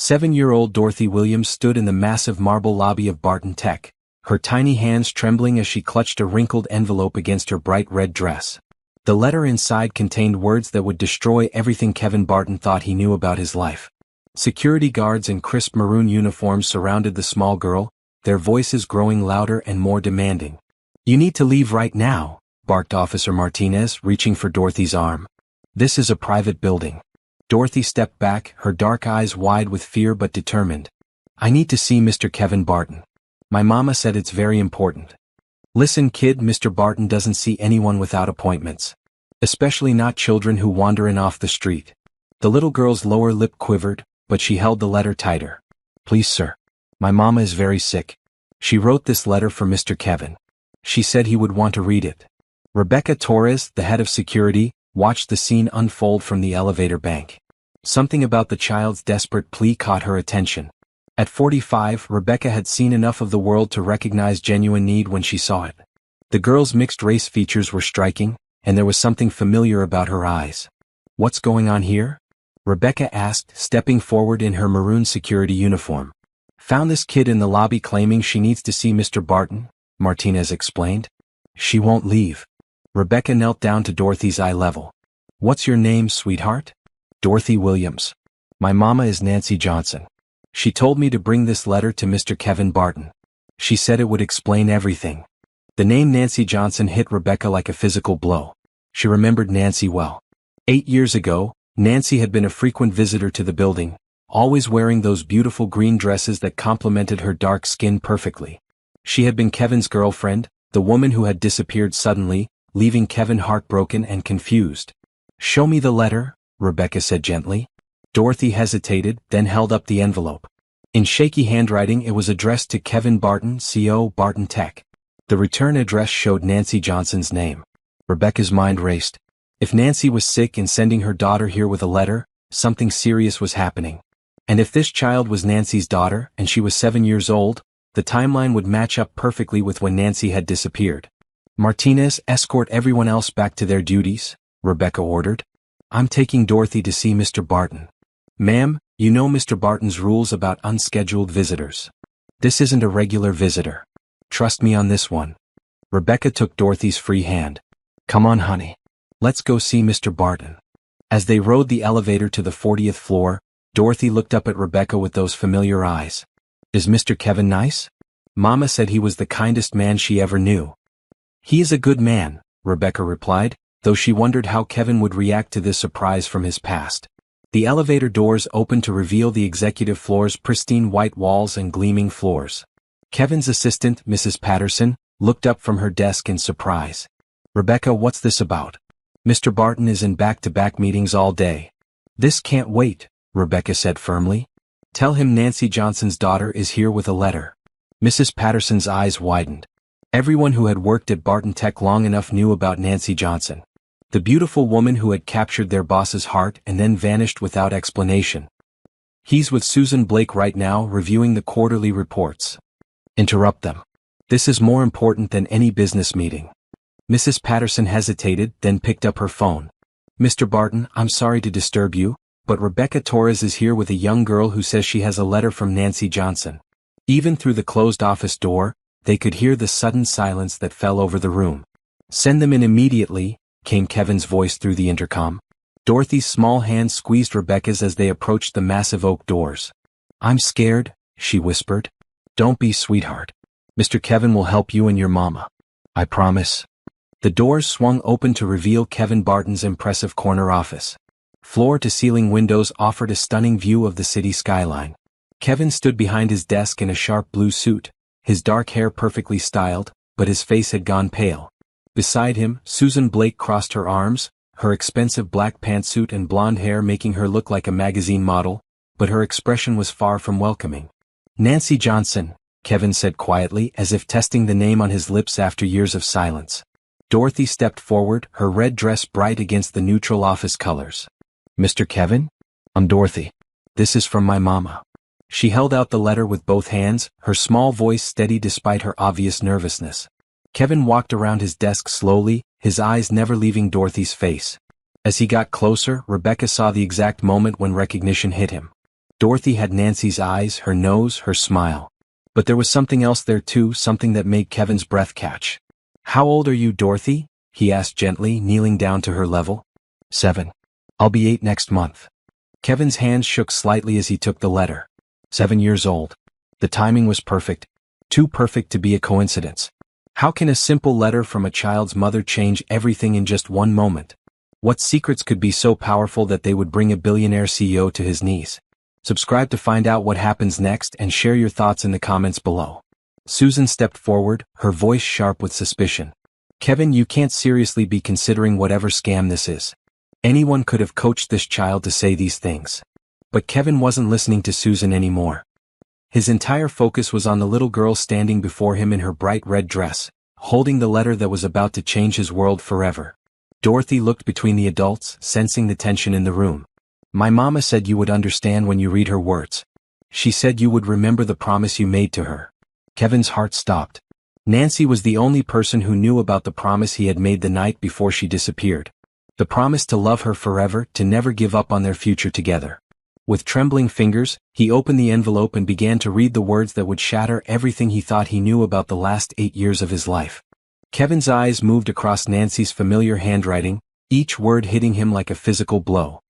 7-year-old Dorothy Williams stood in the massive marble lobby of Barton Tech, her tiny hands trembling as she clutched a wrinkled envelope against her bright red dress. The letter inside contained words that would destroy everything Kevin Barton thought he knew about his life. Security guards in crisp maroon uniforms surrounded the small girl, their voices growing louder and more demanding. "You need to leave right now," barked Officer Martinez, reaching for Dorothy's arm. "This is a private building." Dorothy stepped back, her dark eyes wide with fear but determined. "I need to see Mr. Kevin Barton. My mama said it's very important." "Listen, kid, Mr. Barton doesn't see anyone without appointments. Especially not children who wander in off the street." The little girl's lower lip quivered, but she held the letter tighter. "Please, sir. My mama is very sick. She wrote this letter for Mr. Kevin. She said he would want to read it." Rebecca Torres, the head of security, watched the scene unfold from the elevator bank. Something about the child's desperate plea caught her attention. At 45, Rebecca had seen enough of the world to recognize genuine need when she saw it. The girl's mixed-race features were striking, and there was something familiar about her eyes. "What's going on here?" Rebecca asked, stepping forward in her maroon security uniform. "Found this kid in the lobby claiming she needs to see Mr. Barton," Martinez explained. "She won't leave." Rebecca knelt down to Dorothy's eye level. "What's your name, sweetheart?" "Dorothy Williams. My mama is Nancy Johnson. She told me to bring this letter to Mr. Kevin Barton. She said it would explain everything." The name Nancy Johnson hit Rebecca like a physical blow. She remembered Nancy well. 8 years ago, Nancy had been a frequent visitor to the building, always wearing those beautiful green dresses that complemented her dark skin perfectly. She had been Kevin's girlfriend, the woman who had disappeared suddenly, leaving Kevin heartbroken and confused. "Show me the letter," Rebecca said gently. Dorothy hesitated, then held up the envelope. In shaky handwriting it was addressed to Kevin Barton, CO, Barton Tech. The return address showed Nancy Johnson's name. Rebecca's mind raced. If Nancy was sick and sending her daughter here with a letter, something serious was happening. And if this child was Nancy's daughter, and she was 7 years old, the timeline would match up perfectly with when Nancy had disappeared. "Martinez, escort everyone else back to their duties," Rebecca ordered. "I'm taking Dorothy to see Mr. Barton." "Ma'am, you know Mr. Barton's rules about unscheduled visitors. This isn't a regular visitor. Trust me on this one." Rebecca took Dorothy's free hand. "Come on, honey. Let's go see Mr. Barton." As they rode the elevator to the 40th floor, Dorothy looked up at Rebecca with those familiar eyes. "Is Mr. Kevin nice?" "Mama said he was the kindest man she ever knew." "He is a good man," Rebecca replied, though she wondered how Kevin would react to this surprise from his past. The elevator doors opened to reveal the executive floor's pristine white walls and gleaming floors. Kevin's assistant, Mrs. Patterson, looked up from her desk in surprise. "Rebecca, what's this about?" "Mr. Barton is in back-to-back meetings all day." "This can't wait," Rebecca said firmly. "Tell him Nancy Johnson's daughter is here with a letter." Mrs. Patterson's eyes widened. Everyone who had worked at Barton Tech long enough knew about Nancy Johnson. The beautiful woman who had captured their boss's heart and then vanished without explanation. "He's with Susan Blake right now reviewing the quarterly reports." "Interrupt them. This is more important than any business meeting." Mrs. Patterson hesitated, then picked up her phone. "Mr. Barton, I'm sorry to disturb you, but Rebecca Torres is here with a young girl who says she has a letter from Nancy Johnson." Even through the closed office door, they could hear the sudden silence that fell over the room. "Send them in immediately," came Kevin's voice through the intercom. Dorothy's small hand squeezed Rebecca's as they approached the massive oak doors. "I'm scared," she whispered. "Don't be, sweetheart. Mr. Kevin will help you and your mama. I promise." The doors swung open to reveal Kevin Barton's impressive corner office. Floor-to-ceiling windows offered a stunning view of the city skyline. Kevin stood behind his desk in a sharp blue suit, his dark hair perfectly styled, but his face had gone pale. Beside him, Susan Blake crossed her arms, her expensive black pantsuit and blonde hair making her look like a magazine model, but her expression was far from welcoming. "Nancy Johnson," Kevin said quietly, as if testing the name on his lips after years of silence. Dorothy stepped forward, her red dress bright against the neutral office colors. "Mr. Kevin? I'm Dorothy. This is from my mama." She held out the letter with both hands, her small voice steady despite her obvious nervousness. Kevin walked around his desk slowly, his eyes never leaving Dorothy's face. As he got closer, Rebecca saw the exact moment when recognition hit him. Dorothy had Nancy's eyes, her nose, her smile. But there was something else there too, something that made Kevin's breath catch. "How old are you, Dorothy?" he asked gently, kneeling down to her level. 7. "I'll be 8 next month." Kevin's hands shook slightly as he took the letter. 7 years old. The timing was perfect. Too perfect to be a coincidence. How can a simple letter from a child's mother change everything in just one moment? What secrets could be so powerful that they would bring a billionaire CEO to his knees? Subscribe to find out what happens next and share your thoughts in the comments below. Susan stepped forward, her voice sharp with suspicion. "Kevin, you can't seriously be considering whatever scam this is. Anyone could have coached this child to say these things." But Kevin wasn't listening to Susan anymore. His entire focus was on the little girl standing before him in her bright red dress, holding the letter that was about to change his world forever. Dorothy looked between the adults, sensing the tension in the room. "My mama said you would understand when you read her words. She said you would remember the promise you made to her." Kevin's heart stopped. Nancy was the only person who knew about the promise he had made the night before she disappeared. The promise to love her forever, to never give up on their future together. With trembling fingers, he opened the envelope and began to read the words that would shatter everything he thought he knew about the last 8 years of his life. Kevin's eyes moved across Nancy's familiar handwriting, each word hitting him like a physical blow.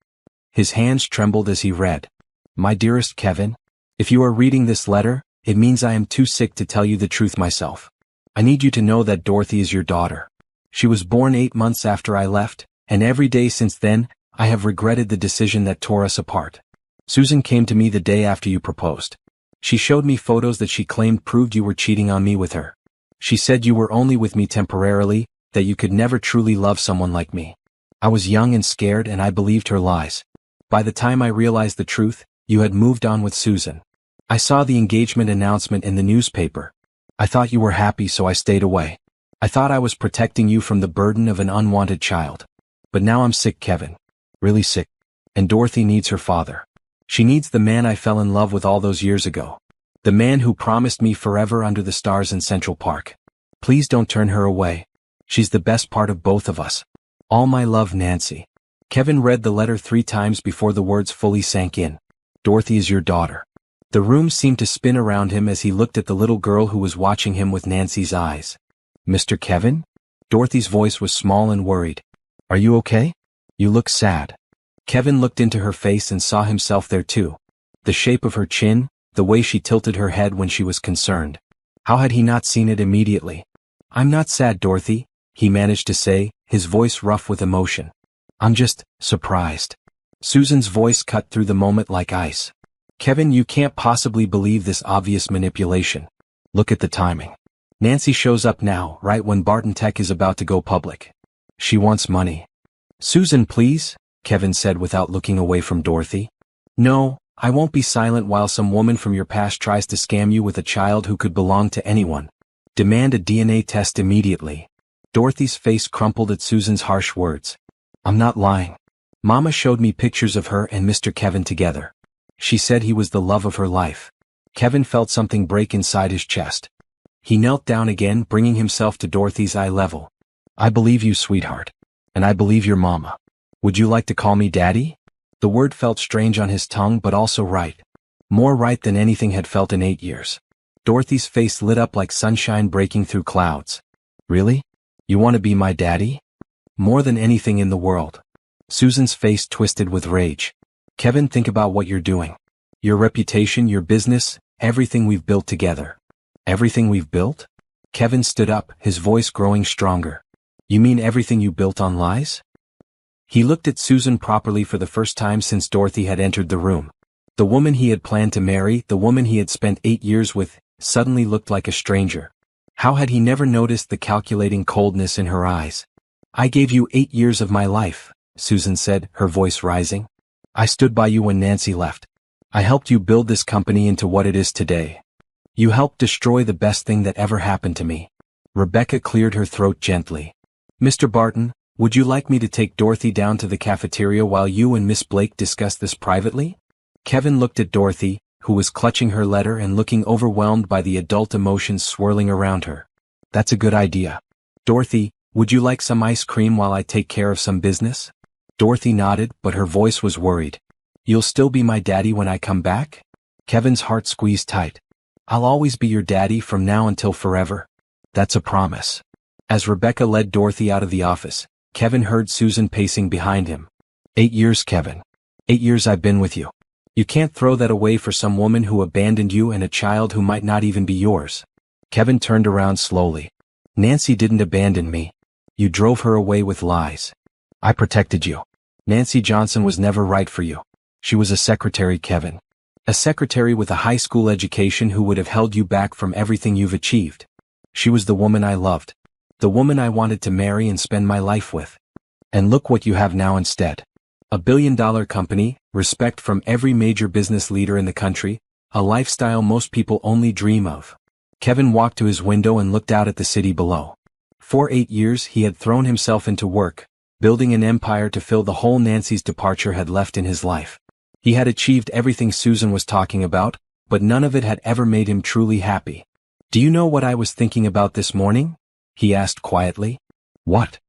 His hands trembled as he read. "My dearest Kevin, if you are reading this letter, it means I am too sick to tell you the truth myself. I need you to know that Dorothy is your daughter. She was born 8 months after I left, and every day since then, I have regretted the decision that tore us apart. Susan came to me the day after you proposed. She showed me photos that she claimed proved you were cheating on me with her. She said you were only with me temporarily, that you could never truly love someone like me. I was young and scared and I believed her lies. By the time I realized the truth, you had moved on with Susan. I saw the engagement announcement in the newspaper. I thought you were happy, so I stayed away. I thought I was protecting you from the burden of an unwanted child. But now I'm sick, Kevin. Really sick. And Dorothy needs her father. She needs the man I fell in love with all those years ago. The man who promised me forever under the stars in Central Park. Please don't turn her away. She's the best part of both of us. All my love, Nancy." Kevin read the letter 3 times before the words fully sank in. "Dorothy is your daughter." The room seemed to spin around him as he looked at the little girl who was watching him with Nancy's eyes. "Mr. Kevin?" Dorothy's voice was small and worried. "Are you okay? You look sad." Kevin looked into her face and saw himself there too. The shape of her chin, the way she tilted her head when she was concerned. How had he not seen it immediately? "I'm not sad, Dorothy," he managed to say, his voice rough with emotion. "I'm just surprised." Susan's voice cut through the moment like ice. "Kevin, you can't possibly believe this obvious manipulation. Look at the timing. Nancy shows up now, right when Barton Tech is about to go public. She wants money." "Susan, please," Kevin said without looking away from Dorothy. "No, I won't be silent while some woman from your past tries to scam you with a child who could belong to anyone. Demand a DNA test immediately." Dorothy's face crumpled at Susan's harsh words. "I'm not lying. Mama showed me pictures of her and Mr. Kevin together. She said he was the love of her life." Kevin felt something break inside his chest. He knelt down again, bringing himself to Dorothy's eye level. "I believe you, sweetheart. And I believe your mama. Would you like to call me Daddy?" The word felt strange on his tongue but also right. More right than anything had felt in 8 years. Dorothy's face lit up like sunshine breaking through clouds. "Really? You want to be my daddy?" "More than anything in the world." Susan's face twisted with rage. "Kevin, think about what you're doing. Your reputation, your business, everything we've built together." "Everything we've built?" Kevin stood up, his voice growing stronger. "You mean everything you built on lies?" He looked at Susan properly for the first time since Dorothy had entered the room. The woman he had planned to marry, the woman he had spent 8 years with, suddenly looked like a stranger. How had he never noticed the calculating coldness in her eyes? "I gave you 8 years of my life," Susan said, her voice rising. "I stood by you when Nancy left. I helped you build this company into what it is today. You helped destroy the best thing that ever happened to me." Rebecca cleared her throat gently. "Mr. Barton, would you like me to take Dorothy down to the cafeteria while you and Miss Blake discuss this privately?" Kevin looked at Dorothy, who was clutching her letter and looking overwhelmed by the adult emotions swirling around her. "That's a good idea. Dorothy, would you like some ice cream while I take care of some business?" Dorothy nodded, but her voice was worried. You'll still be my daddy when I come back? Kevin's heart squeezed tight. I'll always be your daddy from now until forever. That's a promise. As Rebecca led Dorothy out of the office, Kevin heard Susan pacing behind him. 8 years, Kevin. 8 years I've been with you. You can't throw that away for some woman who abandoned you and a child who might not even be yours. Kevin turned around slowly. Nancy didn't abandon me. You drove her away with lies. I protected you. Nancy Johnson was never right for you. She was a secretary, Kevin. A secretary with a high school education who would have held you back from everything you've achieved. She was the woman I loved. The woman I wanted to marry and spend my life with. And look what you have now instead. A billion-dollar company, respect from every major business leader in the country, a lifestyle most people only dream of. Kevin walked to his window and looked out at the city below. For 8 years he had thrown himself into work, building an empire to fill the hole Nancy's departure had left in his life. He had achieved everything Susan was talking about, but none of it had ever made him truly happy. Do you know what I was thinking about this morning? He asked quietly. What?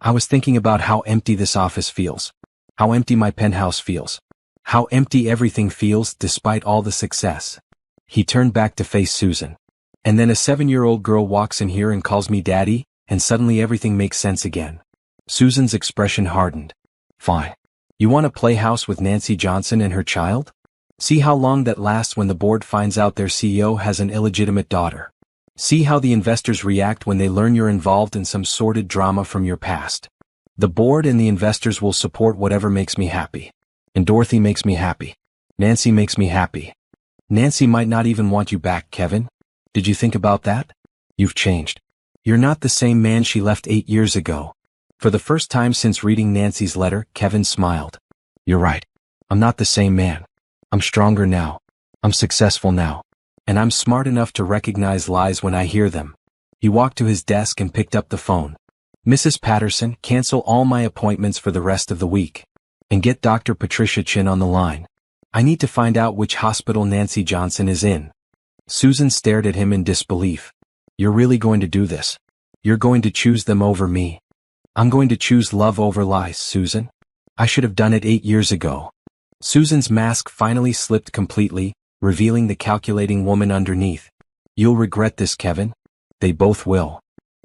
I was thinking about how empty this office feels. How empty my penthouse feels. How empty everything feels despite all the success. He turned back to face Susan. And then a 7-year-old girl walks in here and calls me daddy, and suddenly everything makes sense again. Susan's expression hardened. Fine. You want to play house with Nancy Johnson and her child? See how long that lasts when the board finds out their CEO has an illegitimate daughter. See how the investors react when they learn you're involved in some sordid drama from your past. The board and the investors will support whatever makes me happy. And Dorothy makes me happy. Nancy makes me happy. Nancy might not even want you back, Kevin. Did you think about that? You've changed. You're not the same man she left 8 years ago. For the first time since reading Nancy's letter, Kevin smiled. You're right. I'm not the same man. I'm stronger now. I'm successful now. And I'm smart enough to recognize lies when I hear them. He walked to his desk and picked up the phone. Mrs. Patterson, cancel all my appointments for the rest of the week. And get Dr. Patricia Chin on the line. I need to find out which hospital Nancy Johnson is in. Susan stared at him in disbelief. You're really going to do this? You're going to choose them over me? I'm going to choose love over lies, Susan. I should have done it 8 years ago. Susan's mask finally slipped completely, revealing the calculating woman underneath. You'll regret this, Kevin. They both will.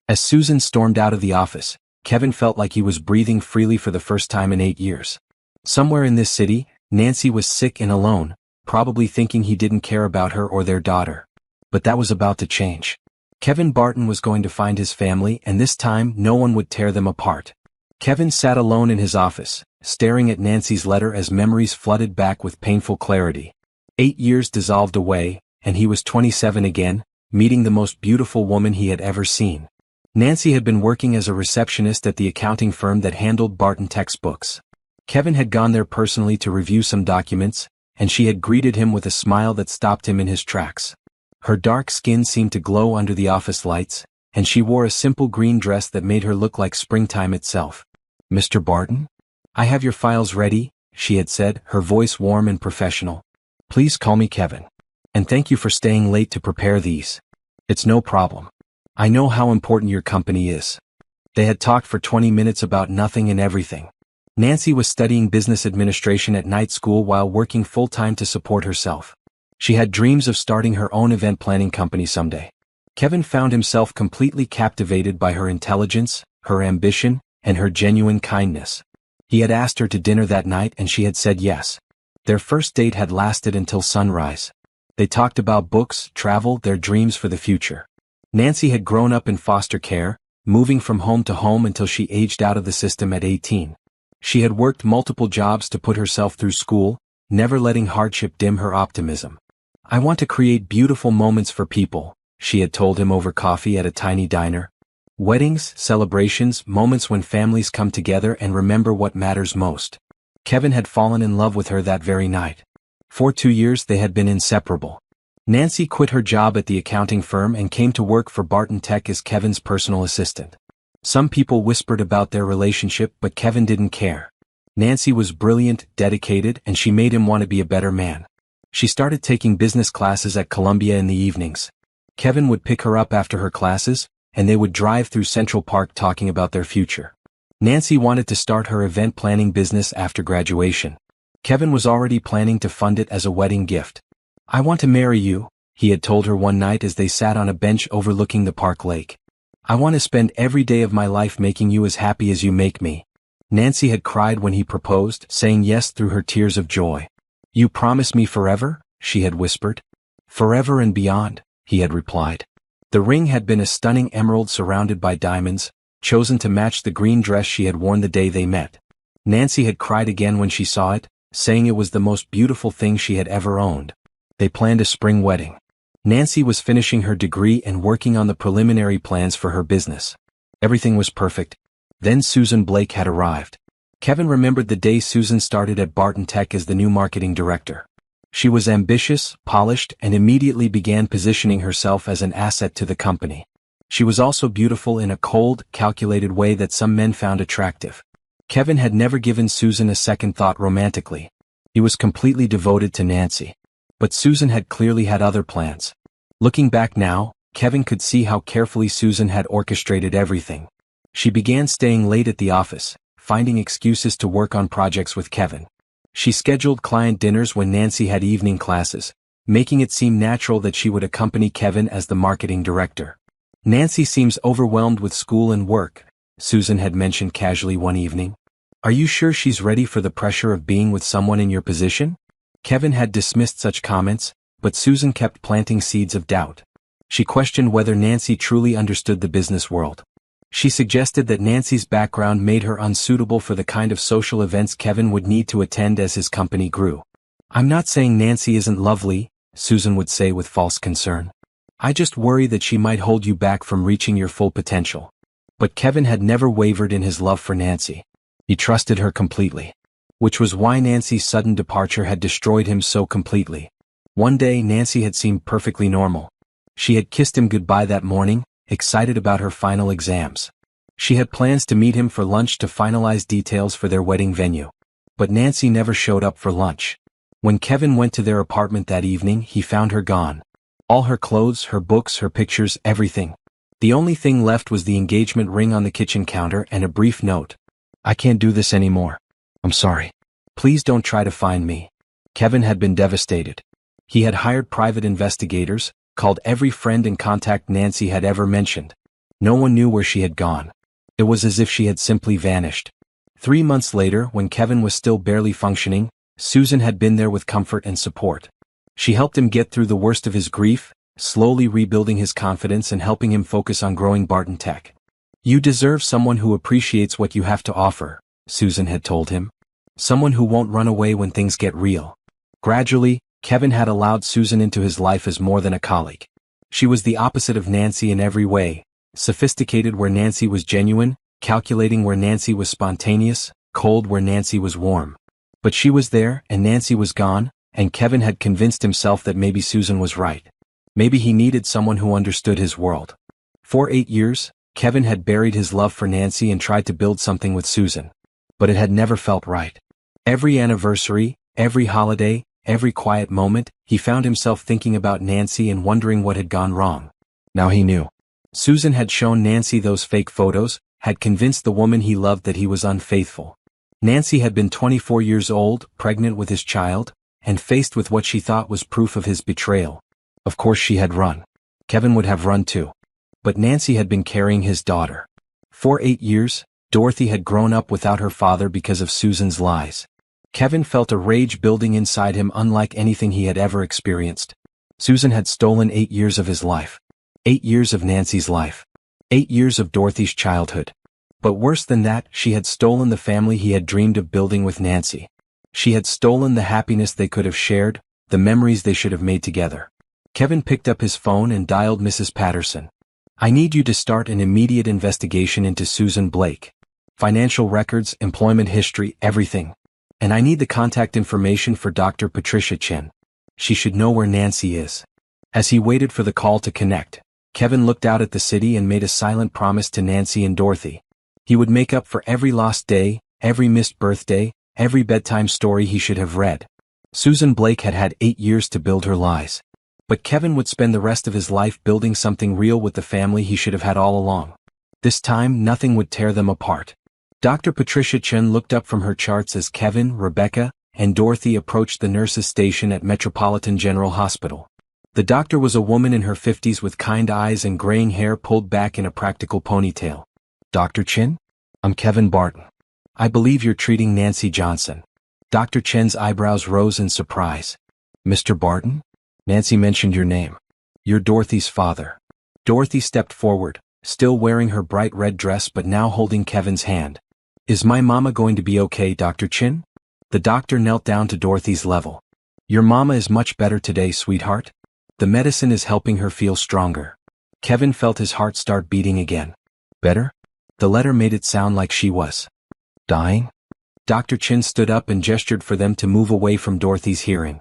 As Susan stormed out of the office, Kevin felt like he was breathing freely for the first time in 8 years. Somewhere in this city, Nancy was sick and alone, probably thinking he didn't care about her or their daughter. But that was about to change. Kevin Barton was going to find his family, and this time no one would tear them apart. Kevin sat alone in his office, staring at Nancy's letter as memories flooded back with painful clarity. 8 years dissolved away, and he was 27 again, meeting the most beautiful woman he had ever seen. Nancy had been working as a receptionist at the accounting firm that handled Barton textbooks. Kevin had gone there personally to review some documents, and she had greeted him with a smile that stopped him in his tracks. Her dark skin seemed to glow under the office lights, and she wore a simple green dress that made her look like springtime itself. Mr. Barton? I have your files ready, she had said, her voice warm and professional. Please call me Kevin. And thank you for staying late to prepare these. It's no problem. I know how important your company is. They had talked for 20 minutes about nothing and everything. Nancy was studying business administration at night school while working full-time to support herself. She had dreams of starting her own event planning company someday. Kevin found himself completely captivated by her intelligence, her ambition, and her genuine kindness. He had asked her to dinner that night and she had said yes. Their first date had lasted until sunrise. They talked about books, travel, their dreams for the future. Nancy had grown up in foster care, moving from home to home until she aged out of the system at 18. She had worked multiple jobs to put herself through school, never letting hardship dim her optimism. I want to create beautiful moments for people, she had told him over coffee at a tiny diner. Weddings, celebrations, moments when families come together and remember what matters most. Kevin had fallen in love with her that very night. For 2 years they had been inseparable. Nancy quit her job at the accounting firm and came to work for Barton Tech as Kevin's personal assistant. Some people whispered about their relationship, but Kevin didn't care. Nancy was brilliant, dedicated, and she made him want to be a better man. She started taking business classes at Columbia in the evenings. Kevin would pick her up after her classes, and they would drive through Central Park talking about their future. Nancy wanted to start her event planning business after graduation. Kevin was already planning to fund it as a wedding gift. "I want to marry you," he had told her one night as they sat on a bench overlooking the park lake. "I want to spend every day of my life making you as happy as you make me." Nancy had cried when he proposed, saying yes through her tears of joy. "You promise me forever?" she had whispered. "Forever and beyond," he had replied. The ring had been a stunning emerald surrounded by diamonds, chosen to match the green dress she had worn the day they met. Nancy had cried again when she saw it, saying it was the most beautiful thing she had ever owned. They planned a spring wedding. Nancy was finishing her degree and working on the preliminary plans for her business. Everything was perfect. Then Susan Blake had arrived. Kevin remembered the day Susan started at Barton Tech as the new marketing director. She was ambitious, polished, and immediately began positioning herself as an asset to the company. She was also beautiful in a cold, calculated way that some men found attractive. Kevin had never given Susan a second thought romantically. He was completely devoted to Nancy. But Susan had clearly had other plans. Looking back now, Kevin could see how carefully Susan had orchestrated everything. She began staying late at the office, finding excuses to work on projects with Kevin. She scheduled client dinners when Nancy had evening classes, making it seem natural that she would accompany Kevin as the marketing director. "Nancy seems overwhelmed with school and work," Susan had mentioned casually one evening. "Are you sure she's ready for the pressure of being with someone in your position?" Kevin had dismissed such comments, but Susan kept planting seeds of doubt. She questioned whether Nancy truly understood the business world. She suggested that Nancy's background made her unsuitable for the kind of social events Kevin would need to attend as his company grew. "I'm not saying Nancy isn't lovely," Susan would say with false concern. "I just worry that she might hold you back from reaching your full potential." But Kevin had never wavered in his love for Nancy. He trusted her completely. Which was why Nancy's sudden departure had destroyed him so completely. One day Nancy had seemed perfectly normal. She had kissed him goodbye that morning, excited about her final exams. She had plans to meet him for lunch to finalize details for their wedding venue. But Nancy never showed up for lunch. When Kevin went to their apartment that evening, he found her gone. All her clothes, her books, her pictures, everything. The only thing left was the engagement ring on the kitchen counter and a brief note. "I can't do this anymore. I'm sorry. Please don't try to find me." Kevin had been devastated. He had hired private investigators, called every friend and contact Nancy had ever mentioned. No one knew where she had gone. It was as if she had simply vanished. 3 months later, when Kevin was still barely functioning, Susan had been there with comfort and support. She helped him get through the worst of his grief, slowly rebuilding his confidence and helping him focus on growing Barton Tech. "You deserve someone who appreciates what you have to offer," Susan had told him. "Someone who won't run away when things get real." Gradually, Kevin had allowed Susan into his life as more than a colleague. She was the opposite of Nancy in every way, sophisticated where Nancy was genuine, calculating where Nancy was spontaneous, cold where Nancy was warm. But she was there, and Nancy was gone, and Kevin had convinced himself that maybe Susan was right. Maybe he needed someone who understood his world. For 8 years, Kevin had buried his love for Nancy and tried to build something with Susan. But it had never felt right. Every anniversary, every holiday, every quiet moment, he found himself thinking about Nancy and wondering what had gone wrong. Now he knew. Susan had shown Nancy those fake photos, had convinced the woman he loved that he was unfaithful. Nancy had been 24 years old, pregnant with his child, and faced with what she thought was proof of his betrayal. Of course she had run. Kevin would have run too. But Nancy had been carrying his daughter. For 8 years, Dorothy had grown up without her father because of Susan's lies. Kevin felt a rage building inside him unlike anything he had ever experienced. Susan had stolen 8 years of his life. 8 years of Nancy's life. 8 years of Dorothy's childhood. But worse than that, she had stolen the family he had dreamed of building with Nancy. She had stolen the happiness they could have shared, the memories they should have made together. Kevin picked up his phone and dialed Mrs. Patterson. "I need you to start an immediate investigation into Susan Blake. Financial records, employment history, everything. And I need the contact information for Dr. Patricia Chen. She should know where Nancy is." As he waited for the call to connect, Kevin looked out at the city and made a silent promise to Nancy and Dorothy. He would make up for every lost day, every missed birthday, every bedtime story he should have read. Susan Blake had had 8 years to build her lies. But Kevin would spend the rest of his life building something real with the family he should have had all along. This time, nothing would tear them apart. Dr. Patricia Chen looked up from her charts as Kevin, Rebecca, and Dorothy approached the nurse's station at Metropolitan General Hospital. The doctor was a woman in her 50s with kind eyes and graying hair pulled back in a practical ponytail. "Dr. Chin? I'm Kevin Barton. I believe you're treating Nancy Johnson." Dr. Chen's eyebrows rose in surprise. "Mr. Barton? Nancy mentioned your name. You're Dorothy's father." Dorothy stepped forward, still wearing her bright red dress but now holding Kevin's hand. "Is my mama going to be okay, Dr. Chin?" The doctor knelt down to Dorothy's level. "Your mama is much better today, sweetheart. The medicine is helping her feel stronger." Kevin felt his heart start beating again. "Better?" The letter made it sound like she was dying. Dr. Chin stood up and gestured for them to move away from Dorothy's hearing.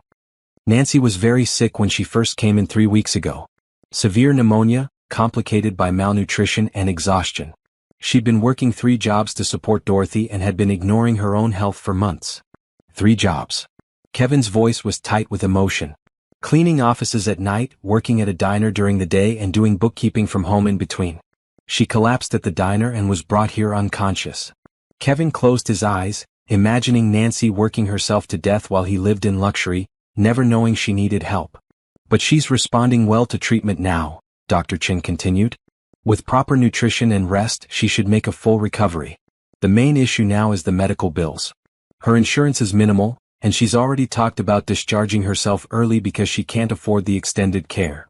Nancy was very sick when she first came in 3 weeks ago. Severe pneumonia, complicated by malnutrition and exhaustion. She'd been working 3 jobs to support Dorothy and had been ignoring her own health for months. 3 jobs. Kevin's voice was tight with emotion. Cleaning offices at night, working at a diner during the day and doing bookkeeping from home in between. She collapsed at the diner and was brought here unconscious. Kevin closed his eyes, imagining Nancy working herself to death while he lived in luxury, never knowing she needed help. "But she's responding well to treatment now," Dr. Chin continued. "With proper nutrition and rest, she should make a full recovery. The main issue now is the medical bills. Her insurance is minimal, and she's already talked about discharging herself early because she can't afford the extended care."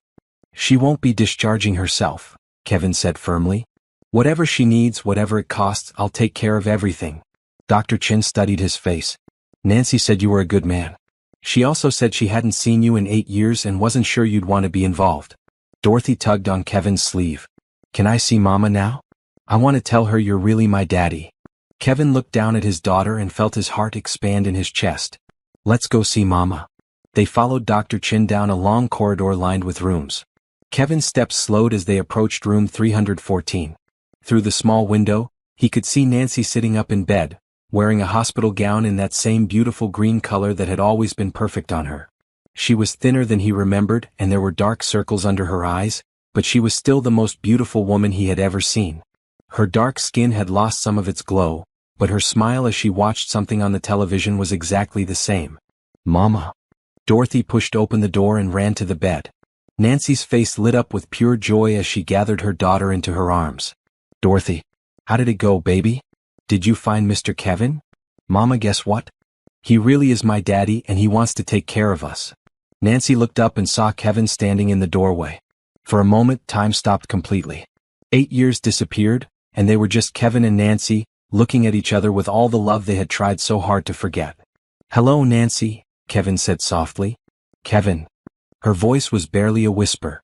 "She won't be discharging herself," Kevin said firmly. "Whatever she needs, whatever it costs, I'll take care of everything." Dr. Chin studied his face. "Nancy said you were a good man. She also said she hadn't seen you in 8 years and wasn't sure you'd want to be involved." Dorothy tugged on Kevin's sleeve. "Can I see Mama now? I want to tell her you're really my daddy." Kevin looked down at his daughter and felt his heart expand in his chest. "Let's go see Mama." They followed Dr. Chin down a long corridor lined with rooms. Kevin's steps slowed as they approached room 314. Through the small window, he could see Nancy sitting up in bed, wearing a hospital gown in that same beautiful green color that had always been perfect on her. She was thinner than he remembered and there were dark circles under her eyes, but she was still the most beautiful woman he had ever seen. Her dark skin had lost some of its glow, but her smile as she watched something on the television was exactly the same. "Mama." Dorothy pushed open the door and ran to the bed. Nancy's face lit up with pure joy as she gathered her daughter into her arms. "Dorothy, how did it go, baby? Did you find Mr. Kevin?" "Mama, guess what? He really is my daddy and he wants to take care of us." Nancy looked up and saw Kevin standing in the doorway. For a moment, time stopped completely. 8 years disappeared, and they were just Kevin and Nancy, looking at each other with all the love they had tried so hard to forget. "Hello, Nancy," Kevin said softly. "Kevin." Her voice was barely a whisper.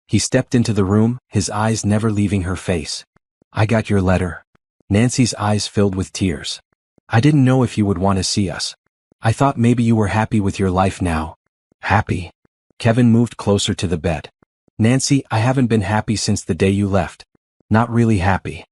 He stepped into the room, his eyes never leaving her face. "I got your letter." Nancy's eyes filled with tears. "I didn't know if you would want to see us. I thought maybe you were happy with your life now." "Happy?" Kevin moved closer to the bed. "Nancy, I haven't been happy since the day you left. Not really happy."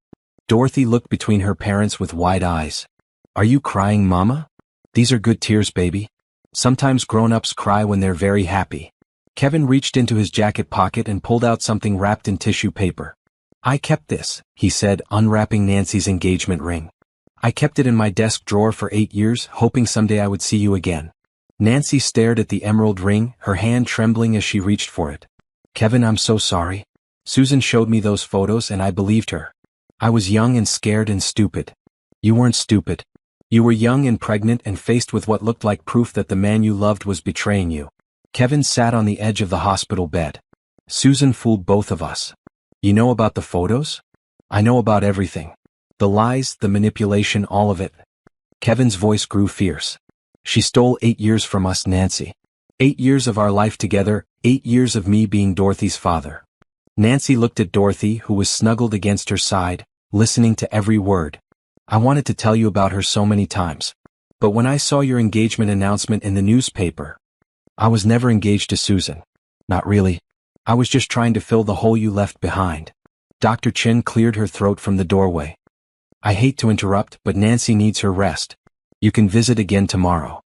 Dorothy looked between her parents with wide eyes. "Are you crying, Mama?" "These are good tears, baby. Sometimes grown-ups cry when they're very happy." Kevin reached into his jacket pocket and pulled out something wrapped in tissue paper. "I kept this," he said, unwrapping Nancy's engagement ring. "I kept it in my desk drawer for 8 years, hoping someday I would see you again." Nancy stared at the emerald ring, her hand trembling as she reached for it. "Kevin, I'm so sorry. Susan showed me those photos and I believed her. I was young and scared and stupid." "You weren't stupid. You were young and pregnant and faced with what looked like proof that the man you loved was betraying you." Kevin sat on the edge of the hospital bed. "Susan fooled both of us. You know about the photos?" "I know about everything. The lies, the manipulation, all of it." Kevin's voice grew fierce. "She stole 8 years from us, Nancy. 8 years of our life together, 8 years of me being Dorothy's father." Nancy looked at Dorothy, who was snuggled against her side, listening to every word. "I wanted to tell you about her so many times. But when I saw your engagement announcement in the newspaper, I was never engaged to Susan. Not really. I was just trying to fill the hole you left behind." Dr. Chin cleared her throat from the doorway. "I hate to interrupt, but Nancy needs her rest. You can visit again tomorrow."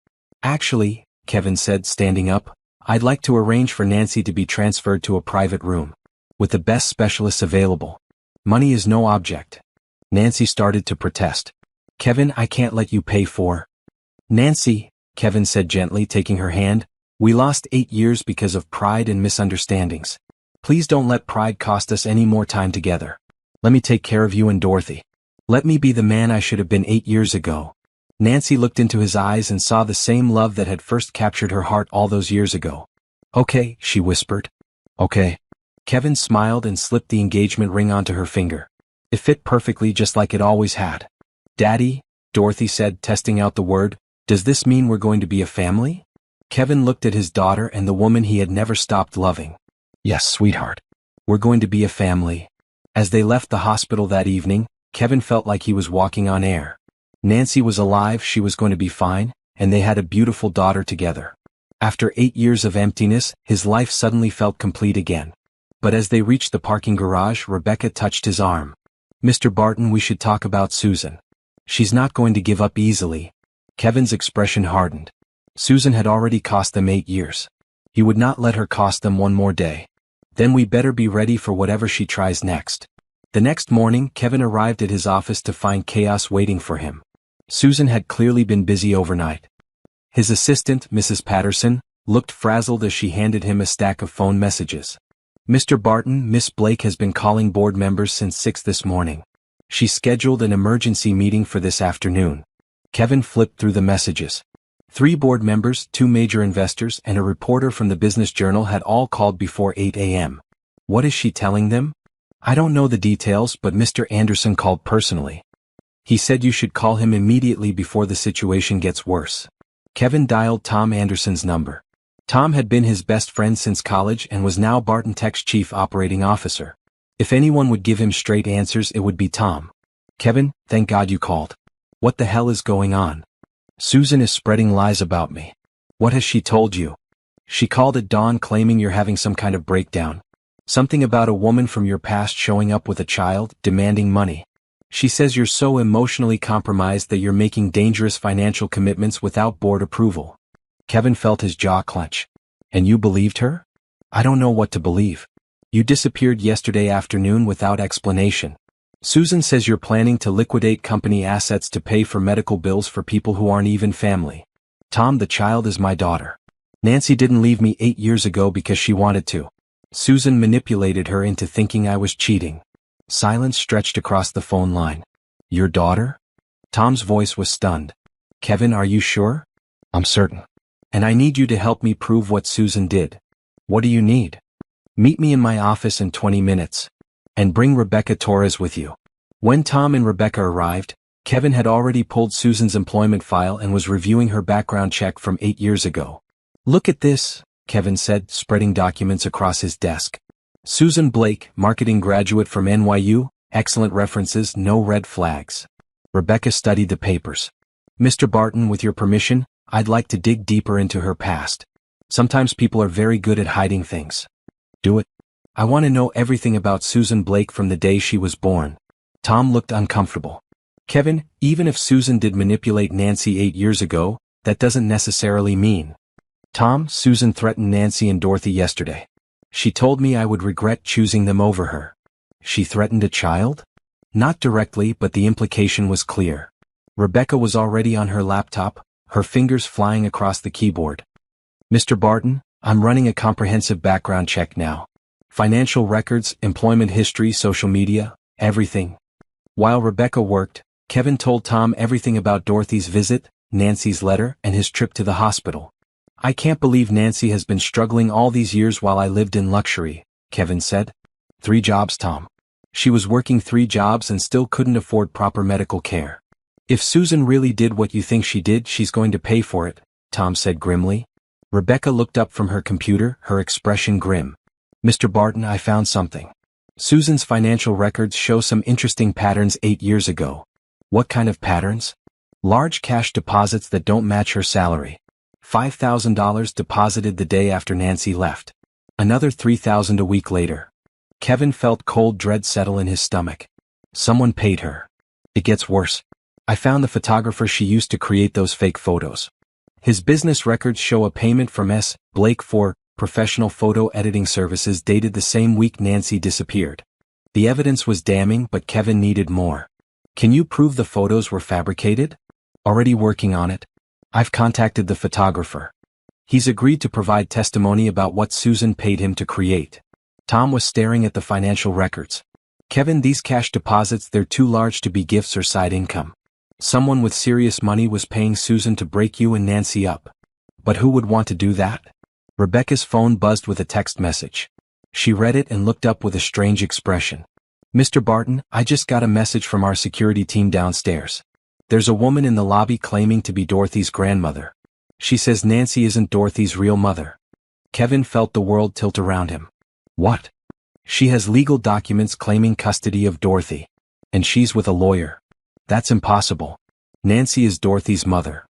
"Actually," Kevin said, standing up, "I'd like to arrange for Nancy to be transferred to a private room, with the best specialists available. Money is no object." Nancy started to protest. "Kevin, I can't let you pay for." "Nancy," Kevin said gently, taking her hand. We lost 8 years because of pride and misunderstandings. Please don't let pride cost us any more time together. Let me take care of you and Dorothy. Let me be the man I should have been 8 years ago. Nancy looked into his eyes and saw the same love that had first captured her heart all those years ago. Okay, she whispered. Okay. Kevin smiled and slipped the engagement ring onto her finger. It fit perfectly, just like it always had. Daddy, Dorothy said, testing out the word, does this mean we're going to be a family? Kevin looked at his daughter and the woman he had never stopped loving. Yes, sweetheart. We're going to be a family. As they left the hospital that evening, Kevin felt like he was walking on air. Nancy was alive, she was going to be fine, and they had a beautiful daughter together. After 8 years of emptiness, his life suddenly felt complete again. But as they reached the parking garage, Rebecca touched his arm. Mr. Barton, we should talk about Susan. She's not going to give up easily. Kevin's expression hardened. Susan had already cost them 8 years. He would not let her cost them one more day. Then we better be ready for whatever she tries next. The next morning, Kevin arrived at his office to find chaos waiting for him. Susan had clearly been busy overnight. His assistant, Mrs. Patterson, looked frazzled as she handed him a stack of phone messages. Mr. Barton, Miss Blake has been calling board members since 6 this morning. She scheduled an emergency meeting for this afternoon. Kevin flipped through the messages. 3 board members, 2 major investors, and a reporter from the Business Journal had all called before 8 a.m. What is she telling them? I don't know the details, but Mr. Anderson called personally. He said you should call him immediately before the situation gets worse. Kevin dialed Tom Anderson's number. Tom had been his best friend since college and was now Barton Tech's chief operating officer. If anyone would give him straight answers, it would be Tom. Kevin, thank God you called. What the hell is going on? Susan is spreading lies about me. What has she told you? She called at dawn claiming you're having some kind of breakdown. Something about a woman from your past showing up with a child, demanding money. She says you're so emotionally compromised that you're making dangerous financial commitments without board approval. Kevin felt his jaw clench. And you believed her? I don't know what to believe. You disappeared yesterday afternoon without explanation. Susan says you're planning to liquidate company assets to pay for medical bills for people who aren't even family. Tom, the child is my daughter. Nancy didn't leave me 8 years ago because she wanted to. Susan manipulated her into thinking I was cheating. Silence stretched across the phone line. Your daughter? Tom's voice was stunned. Kevin, are you sure? I'm certain. And I need you to help me prove what Susan did. What do you need? Meet me in my office in 20 minutes. And bring Rebecca Torres with you. When Tom and Rebecca arrived, Kevin had already pulled Susan's employment file and was reviewing her background check from 8 years ago. Look at this, Kevin said, spreading documents across his desk. Susan Blake, marketing graduate from NYU, excellent references, no red flags. Rebecca studied the papers. Mr. Barton, with your permission, I'd like to dig deeper into her past. Sometimes people are very good at hiding things. Do it. I want to know everything about Susan Blake from the day she was born. Tom looked uncomfortable. Kevin, even if Susan did manipulate Nancy 8 years ago, that doesn't necessarily mean. Tom, Susan threatened Nancy and Dorothy yesterday. She told me I would regret choosing them over her. She threatened a child? Not directly, but the implication was clear. Rebecca was already on her laptop, her fingers flying across the keyboard. Mr. Barton, I'm running a comprehensive background check now. Financial records, employment history, social media, everything. While Rebecca worked, Kevin told Tom everything about Dorothy's visit, Nancy's letter, and his trip to the hospital. I can't believe Nancy has been struggling all these years while I lived in luxury, Kevin said. 3 jobs, Tom. She was working 3 jobs and still couldn't afford proper medical care. If Susan really did what you think she did, she's going to pay for it, Tom said grimly. Rebecca looked up from her computer, her expression grim. Mr. Barton, I found something. Susan's financial records show some interesting patterns 8 years ago. What kind of patterns? Large cash deposits that don't match her salary. $5,000 deposited the day after Nancy left. Another $3,000 a week later. Kevin felt cold dread settle in his stomach. Someone paid her. It gets worse. I found the photographer she used to create those fake photos. His business records show a payment from S. Blake for professional photo editing services dated the same week Nancy disappeared. The evidence was damning, but Kevin needed more. Can you prove the photos were fabricated? Already working on it. I've contacted the photographer. He's agreed to provide testimony about what Susan paid him to create. Tom was staring at the financial records. Kevin, these cash deposits, they're too large to be gifts or side income. Someone with serious money was paying Susan to break you and Nancy up. But who would want to do that? Rebecca's phone buzzed with a text message. She read it and looked up with a strange expression. Mr. Barton, I just got a message from our security team downstairs. There's a woman in the lobby claiming to be Dorothy's grandmother. She says Nancy isn't Dorothy's real mother. Kevin felt the world tilt around him. What? She has legal documents claiming custody of Dorothy. And she's with a lawyer. That's impossible. Nancy is Dorothy's mother.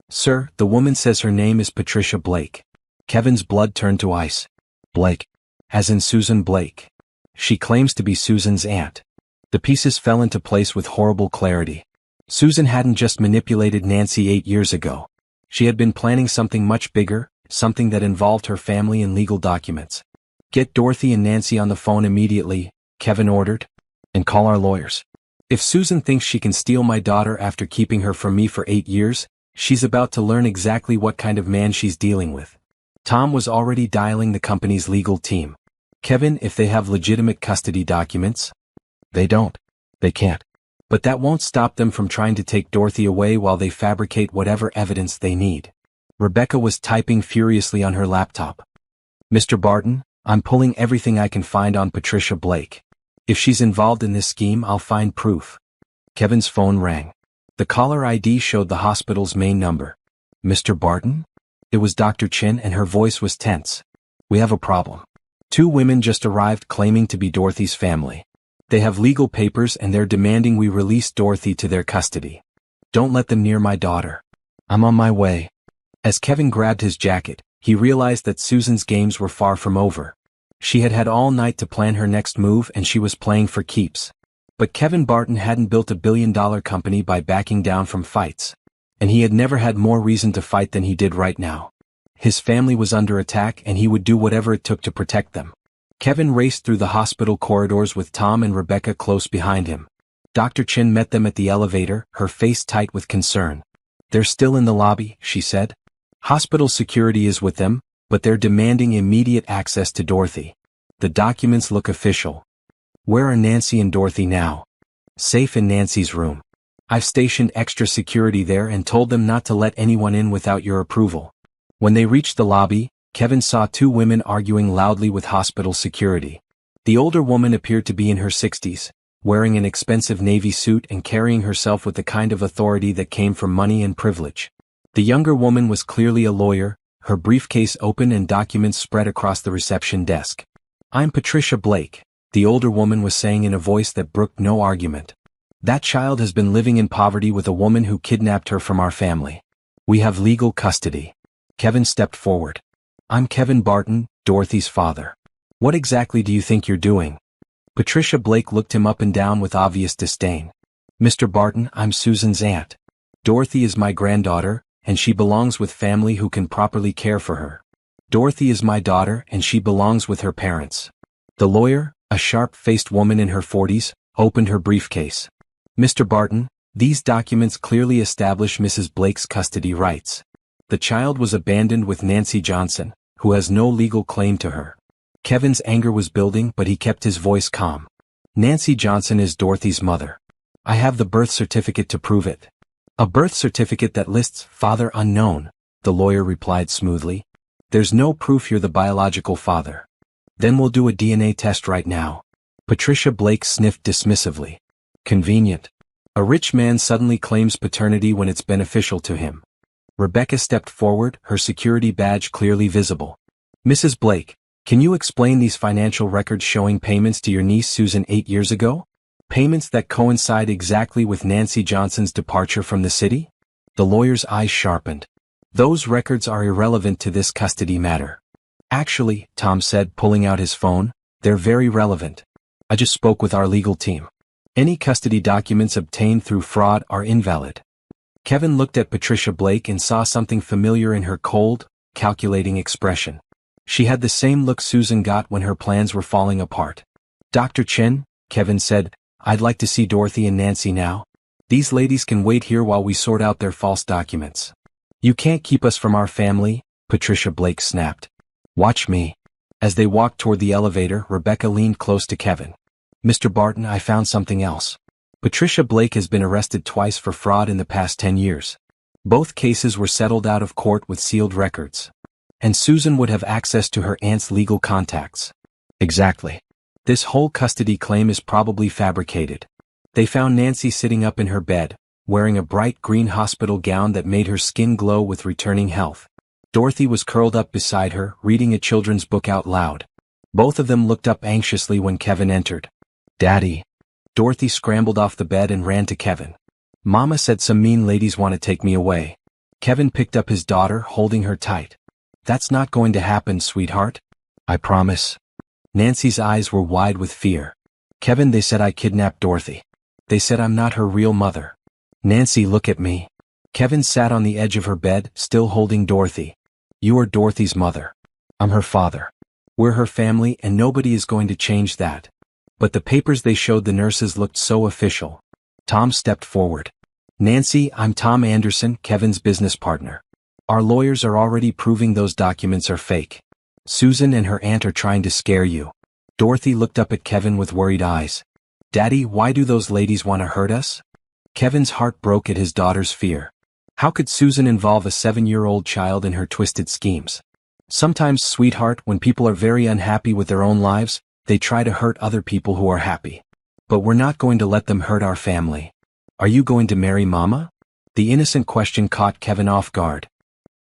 Sir, the woman says her name is Patricia Blake. Kevin's blood turned to ice. Blake. As in Susan Blake. She claims to be Susan's aunt. The pieces fell into place with horrible clarity. Susan hadn't just manipulated Nancy 8 years ago. She had been planning something much bigger, something that involved her family and legal documents. Get Dorothy and Nancy on the phone immediately, Kevin ordered. And call our lawyers. If Susan thinks she can steal my daughter after keeping her from me for 8 years, she's about to learn exactly what kind of man she's dealing with. Tom was already dialing the company's legal team. Kevin, if they have legitimate custody documents? They don't. They can't. But that won't stop them from trying to take Dorothy away while they fabricate whatever evidence they need. Rebecca was typing furiously on her laptop. Mr. Barton, I'm pulling everything I can find on Patricia Blake. If she's involved in this scheme, I'll find proof. Kevin's phone rang. The caller ID showed the hospital's main number. Mr. Barton? It was Dr. Chin, and her voice was tense. We have a problem. 2 women just arrived claiming to be Dorothy's family. They have legal papers and they're demanding we release Dorothy to their custody. Don't let them near my daughter. I'm on my way. As Kevin grabbed his jacket, he realized that Susan's games were far from over. She had had all night to plan her next move and she was playing for keeps. But Kevin Barton hadn't built a billion-dollar company by backing down from fights. And he had never had more reason to fight than he did right now. His family was under attack and he would do whatever it took to protect them. Kevin raced through the hospital corridors with Tom and Rebecca close behind him. Dr. Chin met them at the elevator, her face tight with concern. They're still in the lobby, she said. Hospital security is with them, but they're demanding immediate access to Dorothy. The documents look official. Where are Nancy and Dorothy now? Safe in Nancy's room. I've stationed extra security there and told them not to let anyone in without your approval. When they reached the lobby, Kevin saw 2 women arguing loudly with hospital security. The older woman appeared to be in her 60s, wearing an expensive navy suit and carrying herself with the kind of authority that came from money and privilege. The younger woman was clearly a lawyer, her briefcase open and documents spread across the reception desk. I'm Patricia Blake, the older woman was saying in a voice that brooked no argument. That child has been living in poverty with a woman who kidnapped her from our family. We have legal custody. Kevin stepped forward. I'm Kevin Barton, Dorothy's father. What exactly do you think you're doing? Patricia Blake looked him up and down with obvious disdain. Mr. Barton, I'm Susan's aunt. Dorothy is my granddaughter, and she belongs with family who can properly care for her. Dorothy is my daughter and she belongs with her parents. The lawyer, a sharp-faced woman in her 40s, opened her briefcase. Mr. Barton, these documents clearly establish Mrs. Blake's custody rights. The child was abandoned with Nancy Johnson, who has no legal claim to her. Kevin's anger was building, but he kept his voice calm. Nancy Johnson is Dorothy's mother. I have the birth certificate to prove it. A birth certificate that lists father unknown, the lawyer replied smoothly. There's no proof you're the biological father. Then we'll do a DNA test right now. Patricia Blake sniffed dismissively. Convenient. A rich man suddenly claims paternity when it's beneficial to him. Rebecca stepped forward, her security badge clearly visible. Mrs. Blake, can you explain these financial records showing payments to your niece Susan 8 years ago? Payments that coincide exactly with Nancy Johnson's departure from the city? The lawyer's eyes sharpened. Those records are irrelevant to this custody matter. Actually, Tom said, pulling out his phone, they're very relevant. I just spoke with our legal team. Any custody documents obtained through fraud are invalid. Kevin looked at Patricia Blake and saw something familiar in her cold, calculating expression. She had the same look Susan got when her plans were falling apart. Dr. Chen, Kevin said, I'd like to see Dorothy and Nancy now. These ladies can wait here while we sort out their false documents. You can't keep us from our family, Patricia Blake snapped. Watch me. As they walked toward the elevator, Rebecca leaned close to Kevin. Mr. Barton, I found something else. Patricia Blake has been arrested twice for fraud in the past 10 years. Both cases were settled out of court with sealed records. And Susan would have access to her aunt's legal contacts. Exactly. This whole custody claim is probably fabricated. They found Nancy sitting up in her bed, wearing a bright green hospital gown that made her skin glow with returning health. Dorothy was curled up beside her, reading a children's book out loud. Both of them looked up anxiously when Kevin entered. Daddy. Dorothy scrambled off the bed and ran to Kevin. Mama said some mean ladies want to take me away. Kevin picked up his daughter, holding her tight. That's not going to happen, sweetheart. I promise. Nancy's eyes were wide with fear. Kevin, they said I kidnapped Dorothy. They said I'm not her real mother. Nancy, look at me. Kevin sat on the edge of her bed, still holding Dorothy. You are Dorothy's mother. I'm her father. We're her family and nobody is going to change that. But the papers they showed the nurses looked so official. Tom stepped forward. Nancy, I'm Tom Anderson, Kevin's business partner. Our lawyers are already proving those documents are fake. Susan and her aunt are trying to scare you. Dorothy looked up at Kevin with worried eyes. Daddy, why do those ladies want to hurt us? Kevin's heart broke at his daughter's fear. How could Susan involve a 7-year-old child in her twisted schemes? Sometimes, sweetheart, when people are very unhappy with their own lives, they try to hurt other people who are happy. But we're not going to let them hurt our family. Are you going to marry Mama? The innocent question caught Kevin off guard.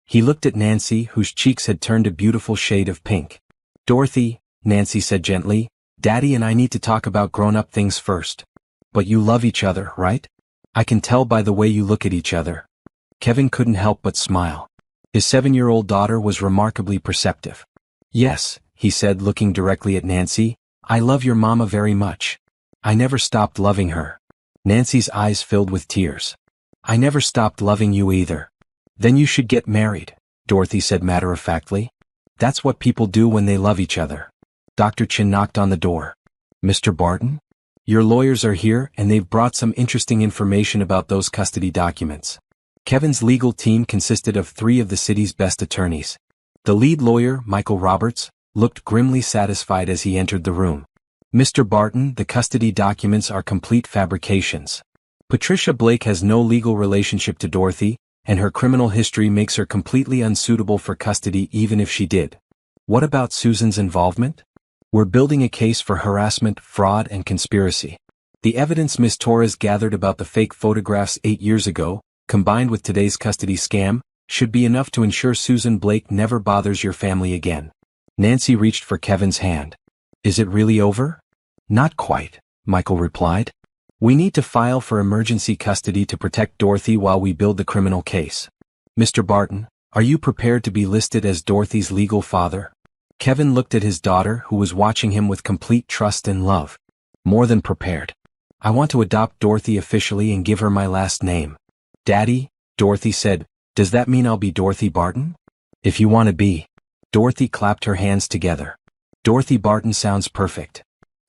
He looked at Nancy, whose cheeks had turned a beautiful shade of pink. Dorothy, Nancy said gently, Daddy and I need to talk about grown-up things first. But you love each other, right? I can tell by the way you look at each other. Kevin couldn't help but smile. His 7-year-old daughter was remarkably perceptive. Yes, he said, looking directly at Nancy, I love your mama very much. I never stopped loving her. Nancy's eyes filled with tears. I never stopped loving you either. Then you should get married, Dorothy said matter-of-factly. That's what people do when they love each other. Dr. Chin knocked on the door. Mr. Barton? Your lawyers are here and they've brought some interesting information about those custody documents. Kevin's legal team consisted of 3 of the city's best attorneys. The lead lawyer, Michael Roberts, looked grimly satisfied as he entered the room. Mr. Barton, the custody documents are complete fabrications. Patricia Blake has no legal relationship to Dorothy, and her criminal history makes her completely unsuitable for custody even if she did. What about Susan's involvement? We're building a case for harassment, fraud, and conspiracy. The evidence Ms. Torres gathered about the fake photographs 8 years ago, combined with today's custody scam, should be enough to ensure Susan Blake never bothers your family again. Nancy reached for Kevin's hand. Is it really over? Not quite, Michael replied. We need to file for emergency custody to protect Dorothy while we build the criminal case. Mr. Barton, are you prepared to be listed as Dorothy's legal father? Kevin looked at his daughter, who was watching him with complete trust and love. More than prepared. I want to adopt Dorothy officially and give her my last name. Daddy, Dorothy said, does that mean I'll be Dorothy Barton? If you want to be. Dorothy clapped her hands together. Dorothy Barton sounds perfect.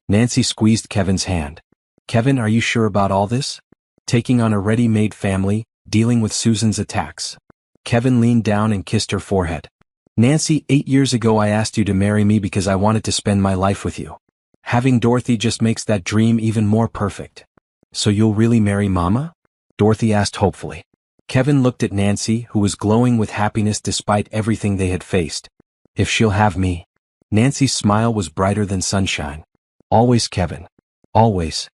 Nancy squeezed Kevin's hand. Kevin, are you sure about all this? Taking on a ready-made family, dealing with Susan's attacks. Kevin leaned down and kissed her forehead. Nancy, 8 years ago I asked you to marry me because I wanted to spend my life with you. Having Dorothy just makes that dream even more perfect. So you'll really marry Mama? Dorothy asked hopefully. Kevin looked at Nancy, who was glowing with happiness despite everything they had faced. If she'll have me. Nancy's smile was brighter than sunshine. Always, Kevin. Always.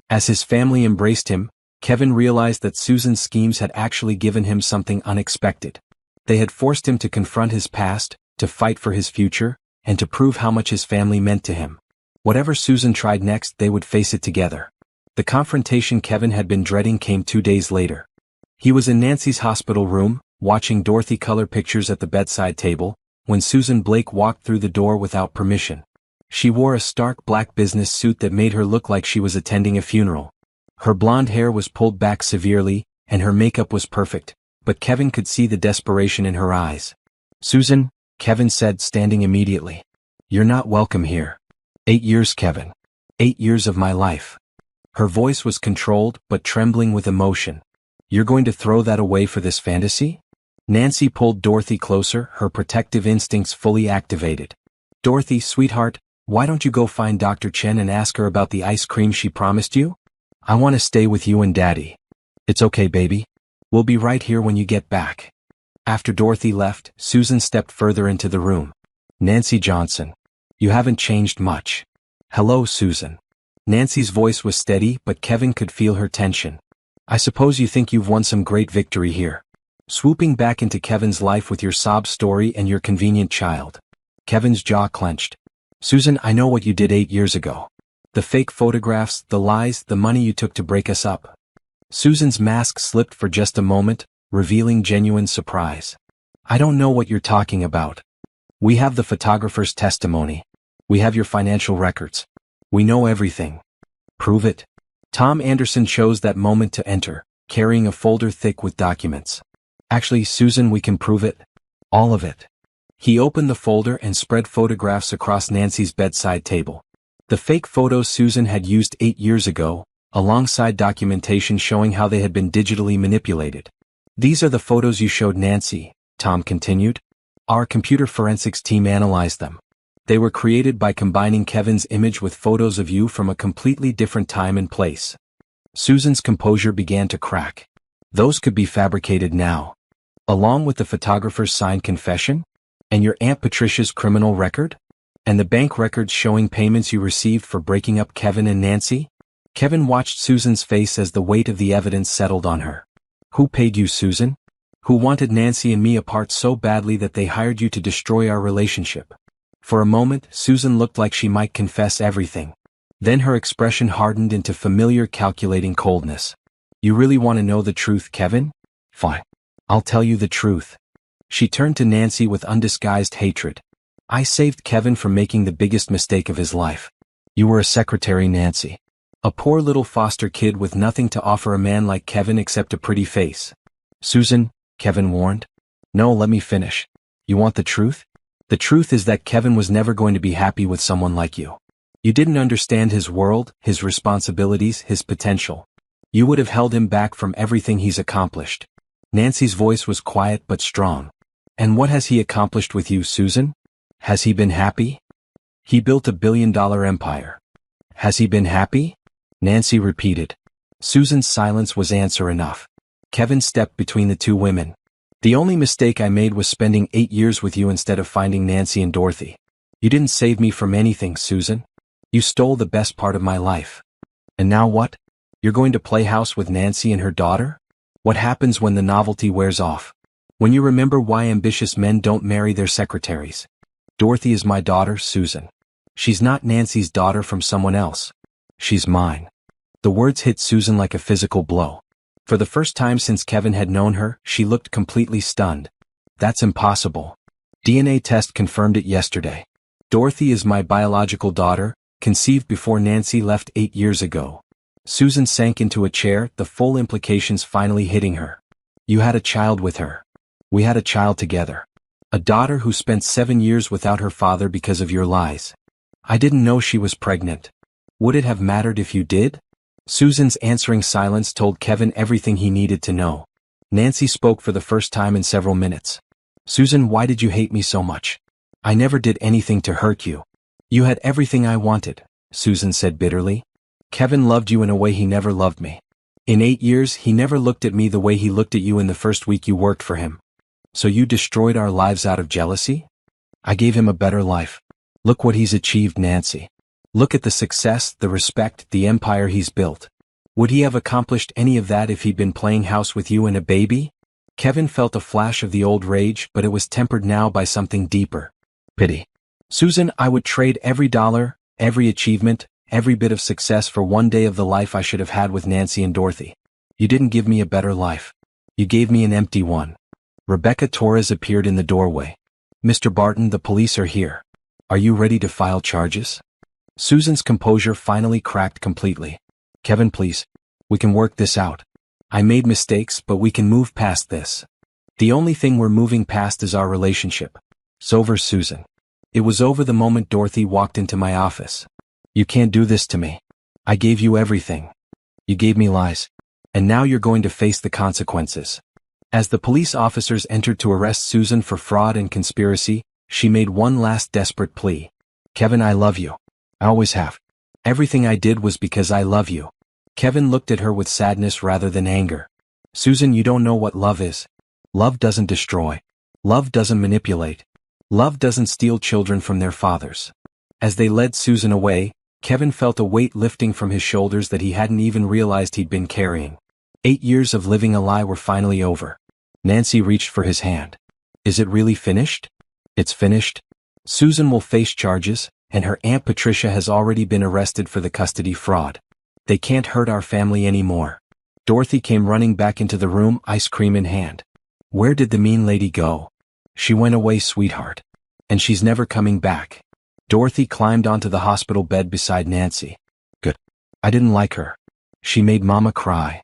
As his family embraced him, Kevin realized that Susan's schemes had actually given him something unexpected. They had forced him to confront his past, to fight for his future, and to prove how much his family meant to him. Whatever Susan tried next, they would face it together. The confrontation Kevin had been dreading came 2 days later. He was in Nancy's hospital room, watching Dorothy color pictures at the bedside table, when Susan Blake walked through the door without permission. She wore a stark black business suit that made her look like she was attending a funeral. Her blonde hair was pulled back severely, and her makeup was perfect, but Kevin could see the desperation in her eyes. Susan, Kevin said, standing immediately. You're not welcome here. 8 years, Kevin. 8 years of my life. Her voice was controlled but trembling with emotion. You're going to throw that away for this fantasy? Nancy pulled Dorothy closer, her protective instincts fully activated. Dorothy, sweetheart, why don't you go find Dr. Chen and ask her about the ice cream she promised you? I want to stay with you and Daddy. It's okay, baby. We'll be right here when you get back. After Dorothy left, Susan stepped further into the room. Nancy Johnson. You haven't changed much. Hello, Susan. Nancy's voice was steady, but Kevin could feel her tension. I suppose you think you've won some great victory here. Swooping back into Kevin's life with your sob story and your convenient child. Kevin's jaw clenched. Susan, I know what you did 8 years ago. The fake photographs, the lies, the money you took to break us up. Susan's mask slipped for just a moment, revealing genuine surprise. I don't know what you're talking about. We have the photographer's testimony. We have your financial records. We know everything. Prove it. Tom Anderson chose that moment to enter, carrying a folder thick with documents. Actually, Susan, we can prove it. All of it. He opened the folder and spread photographs across Nancy's bedside table. The fake photos Susan had used 8 years ago, alongside documentation showing how they had been digitally manipulated. These are the photos you showed Nancy, Tom continued. Our computer forensics team analyzed them. They were created by combining Kevin's image with photos of you from a completely different time and place. Susan's composure began to crack. Those could be fabricated now. Along with the photographer's signed confession? And your Aunt Patricia's criminal record? And the bank records showing payments you received for breaking up Kevin and Nancy? Kevin watched Susan's face as the weight of the evidence settled on her. Who paid you, Susan? Who wanted Nancy and me apart so badly that they hired you to destroy our relationship? For a moment, Susan looked like she might confess everything. Then her expression hardened into familiar calculating coldness. You really want to know the truth, Kevin? Fine. I'll tell you the truth. She turned to Nancy with undisguised hatred. I saved Kevin from making the biggest mistake of his life. You were a secretary, Nancy. A poor little foster kid with nothing to offer a man like Kevin except a pretty face. Susan, Kevin warned. No, let me finish. You want the truth? The truth is that Kevin was never going to be happy with someone like you. You didn't understand his world, his responsibilities, his potential. You would have held him back from everything he's accomplished. Nancy's voice was quiet but strong. And what has he accomplished with you, Susan? Has he been happy? He built $1 billion empire. Has he been happy? Nancy repeated. Susan's silence was answer enough. Kevin stepped between the two women. The only mistake I made was spending 8 years with you instead of finding Nancy and Dorothy. You didn't save me from anything, Susan. You stole the best part of my life. And now what? You're going to play house with Nancy and her daughter? What happens when the novelty wears off? When you remember why ambitious men don't marry their secretaries? Dorothy is my daughter, Susan. She's not Nancy's daughter from someone else. She's mine. The words hit Susan like a physical blow. For the first time since Kevin had known her, she looked completely stunned. That's impossible. DNA test confirmed it yesterday. Dorothy is my biological daughter, conceived before Nancy left 8 years ago. Susan sank into a chair, the full implications finally hitting her. You had a child with her. We had a child together. A daughter who spent 7 years without her father because of your lies. I didn't know she was pregnant. Would it have mattered if you did? Susan's answering silence told Kevin everything he needed to know. Nancy spoke for the first time in several minutes. Susan, why did you hate me so much? I never did anything to hurt you. You had everything I wanted, Susan said bitterly. Kevin loved you in a way he never loved me. In 8 years, he never looked at me the way he looked at you in the first week you worked for him. So you destroyed our lives out of jealousy? I gave him a better life. Look what he's achieved, Nancy. Look at the success, the respect, the empire he's built. Would he have accomplished any of that if he'd been playing house with you and a baby? Kevin felt a flash of the old rage, but it was tempered now by something deeper. Pity. Susan, I would trade every dollar, every achievement, every bit of success for one day of the life I should have had with Nancy and Dorothy. You didn't give me a better life. You gave me an empty one. Rebecca Torres appeared in the doorway. Mr. Barton, the police are here. Are you ready to file charges? Susan's composure finally cracked completely. Kevin, please. We can work this out. I made mistakes, but we can move past this. The only thing we're moving past is our relationship. It's over, Susan. It was over the moment Dorothy walked into my office. You can't do this to me. I gave you everything. You gave me lies. And now you're going to face the consequences. As the police officers entered to arrest Susan for fraud and conspiracy, she made one last desperate plea. Kevin, I love you. I always have. Everything I did was because I love you. Kevin looked at her with sadness rather than anger. Susan, you don't know what love is. Love doesn't destroy. Love doesn't manipulate. Love doesn't steal children from their fathers. As they led Susan away, Kevin felt a weight lifting from his shoulders that he hadn't even realized he'd been carrying. 8 years of living a lie were finally over. Nancy reached for his hand. Is it really finished? It's finished. Susan will face charges, and her Aunt Patricia has already been arrested for the custody fraud. They can't hurt our family anymore. Dorothy came running back into the room, ice cream in hand. Where did the mean lady go? She went away, sweetheart. And she's never coming back. Dorothy climbed onto the hospital bed beside Nancy. Good. I didn't like her. She made Mama cry.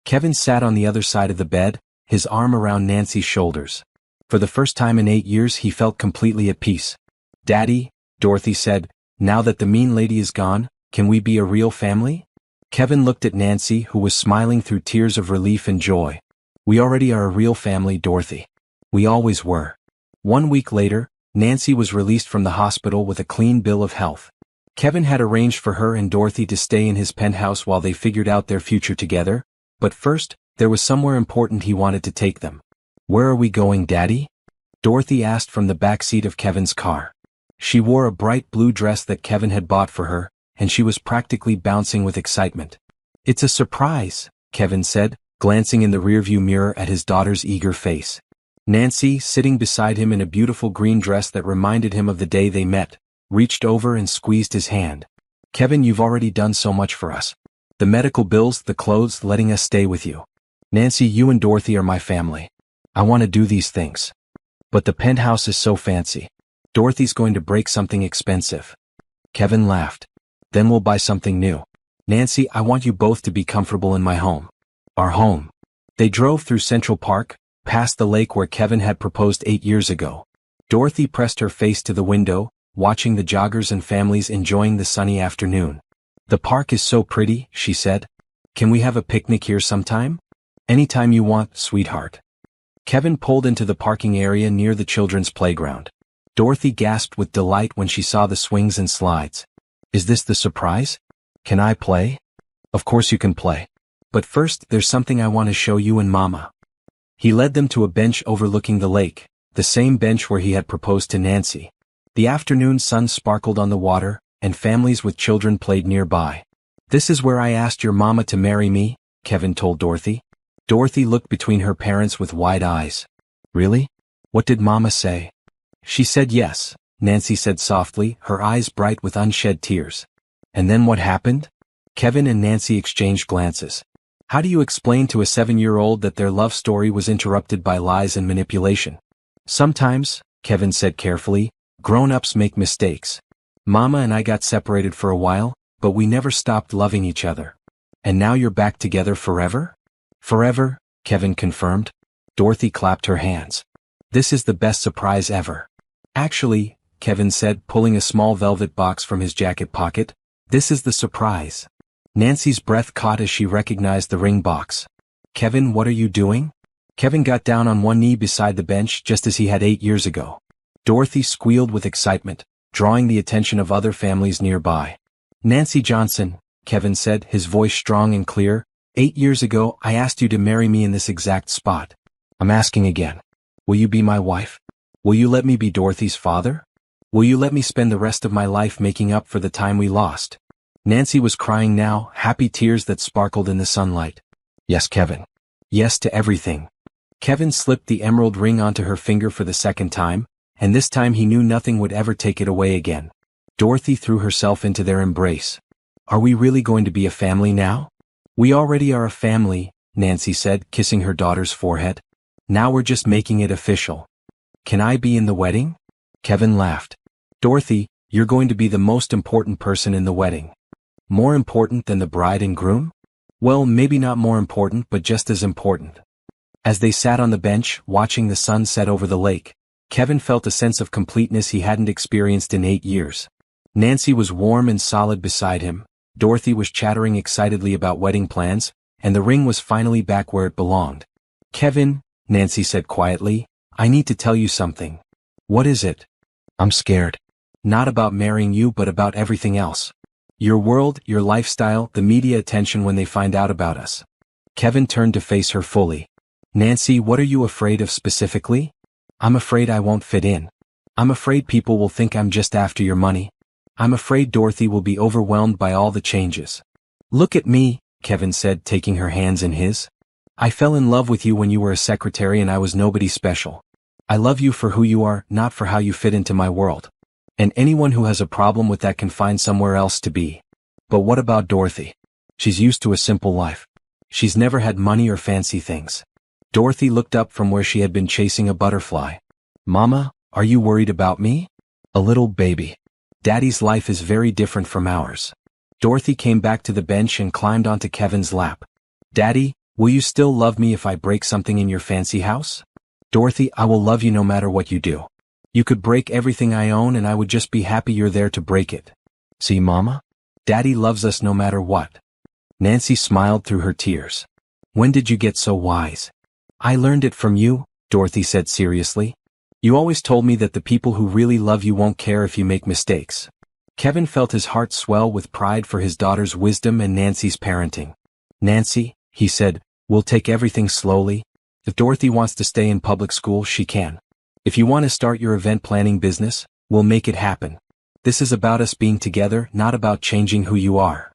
Kevin sat on the other side of the bed, his arm around Nancy's shoulders. For the first time in 8 years he felt completely at peace. Daddy, Dorothy said, now that the mean lady is gone, can we be a real family? Kevin looked at Nancy, who was smiling through tears of relief and joy. We already are a real family, Dorothy. We always were. 1 week later, Nancy was released from the hospital with a clean bill of health. Kevin had arranged for her and Dorothy to stay in his penthouse while they figured out their future together, but first, there was somewhere important he wanted to take them. Where are we going, Daddy? Dorothy asked from the back seat of Kevin's car. She wore a bright blue dress that Kevin had bought for her, and she was practically bouncing with excitement. It's a surprise, Kevin said, glancing in the rearview mirror at his daughter's eager face. Nancy, sitting beside him in a beautiful green dress that reminded him of the day they met, reached over and squeezed his hand. Kevin, you've already done so much for us. The medical bills, the clothes, letting us stay with you. Nancy, you and Dorothy are my family. I want to do these things. But the penthouse is so fancy. Dorothy's going to break something expensive. Kevin laughed. Then we'll buy something new. Nancy, I want you both to be comfortable in my home. Our home. They drove through Central Park, past the lake where Kevin had proposed 8 years ago. Dorothy pressed her face to the window, watching the joggers and families enjoying the sunny afternoon. The park is so pretty, she said. Can we have a picnic here sometime? Anytime you want, sweetheart. Kevin pulled into the parking area near the children's playground. Dorothy gasped with delight when she saw the swings and slides. Is this the surprise? Can I play? Of course you can play. But first, there's something I want to show you and Mama. He led them to a bench overlooking the lake, the same bench where he had proposed to Nancy. The afternoon sun sparkled on the water, and families with children played nearby. This is where I asked your Mama to marry me, Kevin told Dorothy. Dorothy looked between her parents with wide eyes. Really? What did Mama say? She said yes, Nancy said softly, her eyes bright with unshed tears. And then what happened? Kevin and Nancy exchanged glances. How do you explain to a 7-year-old that their love story was interrupted by lies and manipulation? Sometimes, Kevin said carefully, grown-ups make mistakes. Mama and I got separated for a while, but we never stopped loving each other. And now you're back together forever? Forever, Kevin confirmed. Dorothy clapped her hands. This is the best surprise ever. Actually, Kevin said, pulling a small velvet box from his jacket pocket, this is the surprise. Nancy's breath caught as she recognized the ring box. Kevin, what are you doing? Kevin got down on one knee beside the bench just as he had 8 years ago. Dorothy squealed with excitement, drawing the attention of other families nearby. Nancy Johnson, Kevin said, his voice strong and clear, 8 years ago I asked you to marry me in this exact spot. I'm asking again. Will you be my wife? Will you let me be Dorothy's father? Will you let me spend the rest of my life making up for the time we lost? Nancy was crying now, happy tears that sparkled in the sunlight. Yes, Kevin. Yes to everything. Kevin slipped the emerald ring onto her finger for the second time, and this time he knew nothing would ever take it away again. Dorothy threw herself into their embrace. Are we really going to be a family now? We already are a family, Nancy said, kissing her daughter's forehead. Now we're just making it official. Can I be in the wedding? Kevin laughed. Dorothy, you're going to be the most important person in the wedding. More important than the bride and groom? Well, maybe not more important, but just as important. As they sat on the bench, watching the sun set over the lake, Kevin felt a sense of completeness he hadn't experienced in 8 years. Nancy was warm and solid beside him, Dorothy was chattering excitedly about wedding plans, and the ring was finally back where it belonged. Kevin, Nancy said quietly. I need to tell you something. What is it? I'm scared. Not about marrying you but about everything else. Your world, your lifestyle, the media attention when they find out about us. Kevin turned to face her fully. Nancy, what are you afraid of specifically? I'm afraid I won't fit in. I'm afraid people will think I'm just after your money. I'm afraid Dorothy will be overwhelmed by all the changes. Look at me, Kevin said, taking her hands in his. I fell in love with you when you were a secretary and I was nobody special. I love you for who you are, not for how you fit into my world. And anyone who has a problem with that can find somewhere else to be. But what about Dorothy? She's used to a simple life. She's never had money or fancy things. Dorothy looked up from where she had been chasing a butterfly. Mama, are you worried about me? A little baby. Daddy's life is very different from ours. Dorothy came back to the bench and climbed onto Kevin's lap. Daddy, will you still love me if I break something in your fancy house? Dorothy, I will love you no matter what you do. You could break everything I own and I would just be happy you're there to break it. See, Mama? Daddy loves us no matter what. Nancy smiled through her tears. When did you get so wise? I learned it from you, Dorothy said seriously. You always told me that the people who really love you won't care if you make mistakes. Kevin felt his heart swell with pride for his daughter's wisdom and Nancy's parenting. Nancy, he said, we'll take everything slowly. If Dorothy wants to stay in public school, she can. If you want to start your event planning business, we'll make it happen. This is about us being together, not about changing who you are.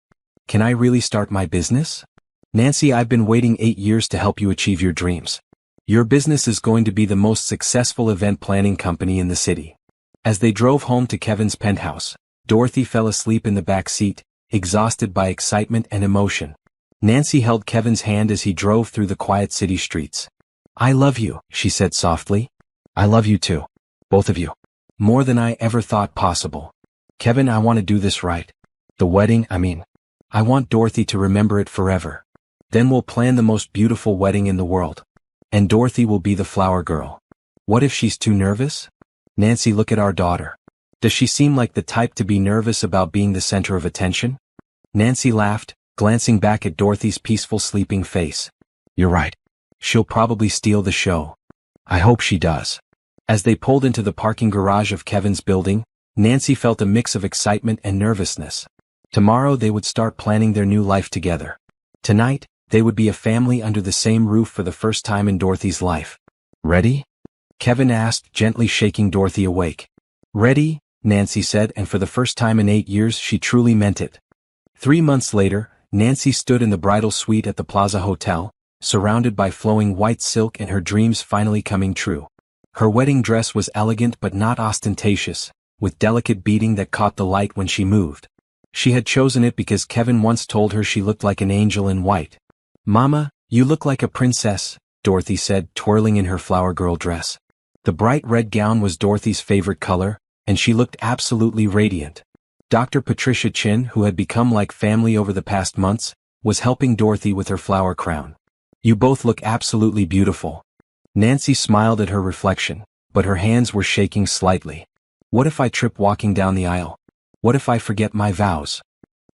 Can I really start my business? Nancy, I've been waiting 8 years to help you achieve your dreams. Your business is going to be the most successful event planning company in the city. As they drove home to Kevin's penthouse, Dorothy fell asleep in the back seat, exhausted by excitement and emotion. Nancy held Kevin's hand as he drove through the quiet city streets. I love you, she said softly. I love you too. Both of you. More than I ever thought possible. Kevin, I want to do this right. The wedding, I want Dorothy to remember it forever. Then we'll plan the most beautiful wedding in the world. And Dorothy will be the flower girl. What if she's too nervous? Nancy, look at our daughter. Does she seem like the type to be nervous about being the center of attention? Nancy laughed, glancing back at Dorothy's peaceful sleeping face. You're right. She'll probably steal the show. I hope she does. As they pulled into the parking garage of Kevin's building, Nancy felt a mix of excitement and nervousness. Tomorrow they would start planning their new life together. Tonight, they would be a family under the same roof for the first time in Dorothy's life. Ready? Kevin asked, gently shaking Dorothy awake. Ready, Nancy said, and for the first time in 8 years she truly meant it. 3 months later, Nancy stood in the bridal suite at the Plaza Hotel, surrounded by flowing white silk and her dreams finally coming true. Her wedding dress was elegant but not ostentatious, with delicate beading that caught the light when she moved. She had chosen it because Kevin once told her she looked like an angel in white. Mama, you look like a princess, Dorothy said, twirling in her flower girl dress. The bright red gown was Dorothy's favorite color, and she looked absolutely radiant. Dr. Patricia Chin, who had become like family over the past months, was helping Dorothy with her flower crown. You both look absolutely beautiful. Nancy smiled at her reflection, but her hands were shaking slightly. What if I trip walking down the aisle? What if I forget my vows?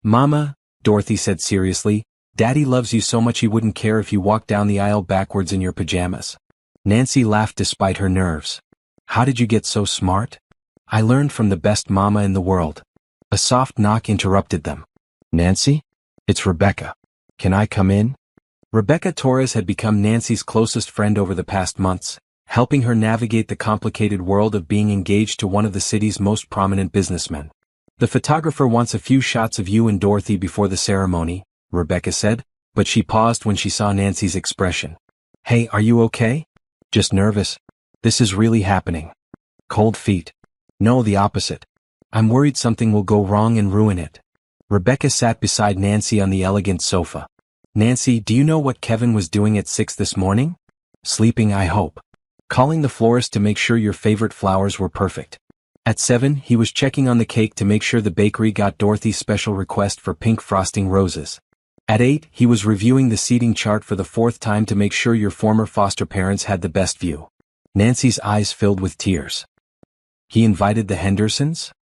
Mama, Dorothy said seriously, Daddy loves you so much he wouldn't care if you walked down the aisle backwards in your pajamas. Nancy laughed despite her nerves. How did you get so smart? I learned from the best mama in the world. A soft knock interrupted them. Nancy? It's Rebecca. Can I come in? Rebecca Torres had become Nancy's closest friend over the past months, helping her navigate the complicated world of being engaged to one of the city's most prominent businessmen. The photographer wants a few shots of you and Dorothy before the ceremony, Rebecca said, but she paused when she saw Nancy's expression. Hey, are you okay? Just nervous. This is really happening. Cold feet. No, the opposite. I'm worried something will go wrong and ruin it. Rebecca sat beside Nancy on the elegant sofa. Nancy, do you know what Kevin was doing at 6 this morning? Sleeping, I hope. Calling the florist to make sure your favorite flowers were perfect. At 7, he was checking on the cake to make sure the bakery got Dorothy's special request for pink frosting roses. At 8, he was reviewing the seating chart for the 4th time to make sure your former foster parents had the best view. Nancy's eyes filled with tears. He invited the Hendersons?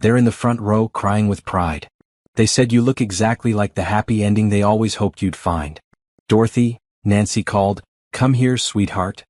They're in the front row crying with pride. They said you look exactly like the happy ending they always hoped you'd find. Dorothy, Nancy called, come here, sweetheart.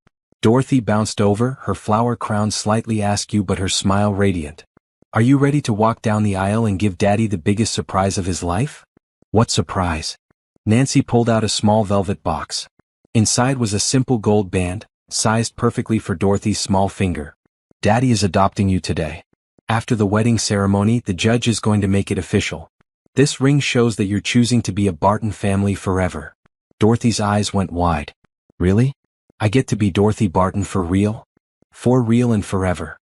Dorothy bounced over, her flower crown slightly askew but her smile radiant. Are you ready to walk down the aisle and give Daddy the biggest surprise of his life? What surprise? Nancy pulled out a small velvet box. Inside was a simple gold band, sized perfectly for Dorothy's small finger. Daddy is adopting you today. After the wedding ceremony, the judge is going to make it official. This ring shows that you're choosing to be a Barton family forever. Dorothy's eyes went wide. Really? I get to be Dorothy Barton for real? For real and forever.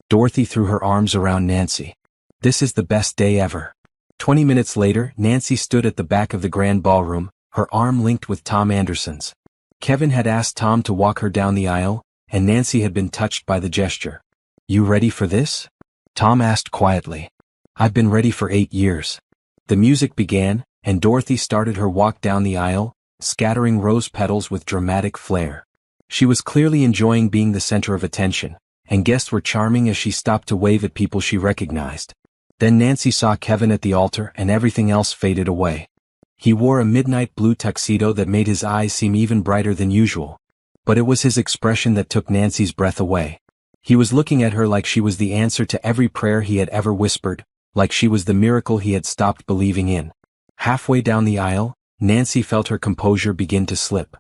Dorothy threw her arms around Nancy. This is the best day ever. 20 minutes later, Nancy stood at the back of the grand ballroom, her arm linked with Tom Anderson's. Kevin had asked Tom to walk her down the aisle, and Nancy had been touched by the gesture. You ready for this? Tom asked quietly. I've been ready for 8 years. The music began, and Dorothy started her walk down the aisle, scattering rose petals with dramatic flair. She was clearly enjoying being the center of attention, and guests were charming as she stopped to wave at people she recognized. Then Nancy saw Kevin at the altar and everything else faded away. He wore a midnight blue tuxedo that made his eyes seem even brighter than usual. But it was his expression that took Nancy's breath away. He was looking at her like she was the answer to every prayer he had ever whispered, like she was the miracle he had stopped believing in. Halfway down the aisle, Nancy felt her composure begin to slip.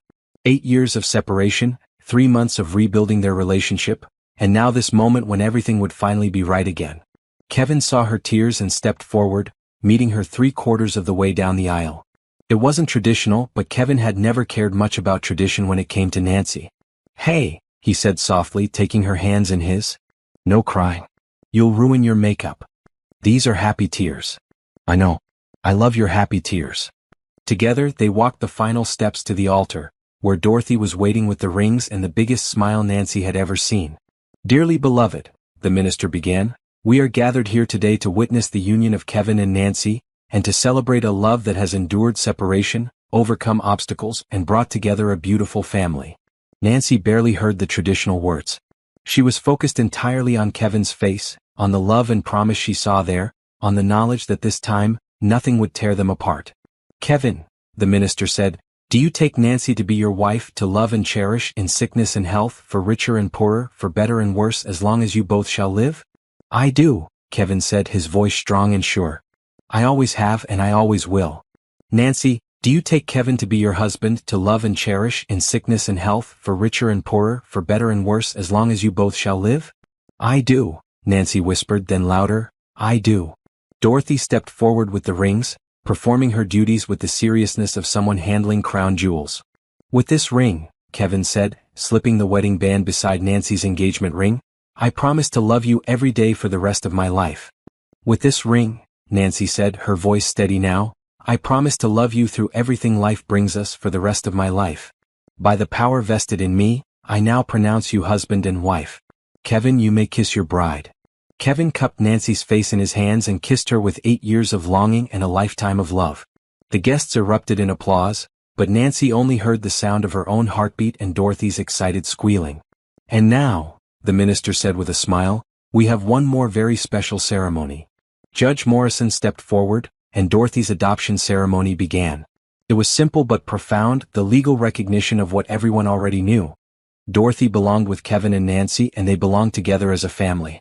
8 years of separation, 3 months of rebuilding their relationship, and now this moment when everything would finally be right again. Kevin saw her tears and stepped forward, meeting her 3/4 of the way down the aisle. It wasn't traditional, but Kevin had never cared much about tradition when it came to Nancy. Hey, he said softly, taking her hands in his. No crying. You'll ruin your makeup. These are happy tears. I know. I love your happy tears. Together, they walked the final steps to the altar, where Dorothy was waiting with the rings and the biggest smile Nancy had ever seen. Dearly beloved, the minister began, we are gathered here today to witness the union of Kevin and Nancy, and to celebrate a love that has endured separation, overcome obstacles, and brought together a beautiful family. Nancy barely heard the traditional words. She was focused entirely on Kevin's face, on the love and promise she saw there, on the knowledge that this time, nothing would tear them apart. Kevin, the minister said, do you take Nancy to be your wife, to love and cherish in sickness and health, for richer and poorer, for better and worse, as long as you both shall live? I do, Kevin said, his voice strong and sure. I always have and I always will. Nancy, do you take Kevin to be your husband, to love and cherish in sickness and health, for richer and poorer, for better and worse, as long as you both shall live? I do, Nancy whispered, then louder, I do. Dorothy stepped forward with the rings, performing her duties with the seriousness of someone handling crown jewels. With this ring, Kevin said, slipping the wedding band beside Nancy's engagement ring, I promise to love you every day for the rest of my life. With this ring, Nancy said, her voice steady now, I promise to love you through everything life brings us for the rest of my life. By the power vested in me, I now pronounce you husband and wife. Kevin, you may kiss your bride. Kevin cupped Nancy's face in his hands and kissed her with 8 years of longing and a lifetime of love. The guests erupted in applause, but Nancy only heard the sound of her own heartbeat and Dorothy's excited squealing. And now, the minister said with a smile, we have one more very special ceremony. Judge Morrison stepped forward, and Dorothy's adoption ceremony began. It was simple but profound, the legal recognition of what everyone already knew. Dorothy belonged with Kevin and Nancy, and they belonged together as a family.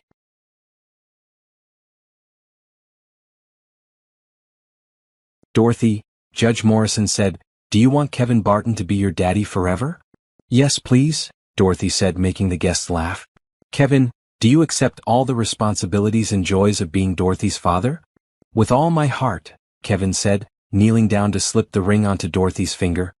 Dorothy, Judge Morrison said, do you want Kevin Barton to be your daddy forever? Yes, please, Dorothy said, making the guests laugh. Kevin, do you accept all the responsibilities and joys of being Dorothy's father? With all my heart, Kevin said, kneeling down to slip the ring onto Dorothy's finger.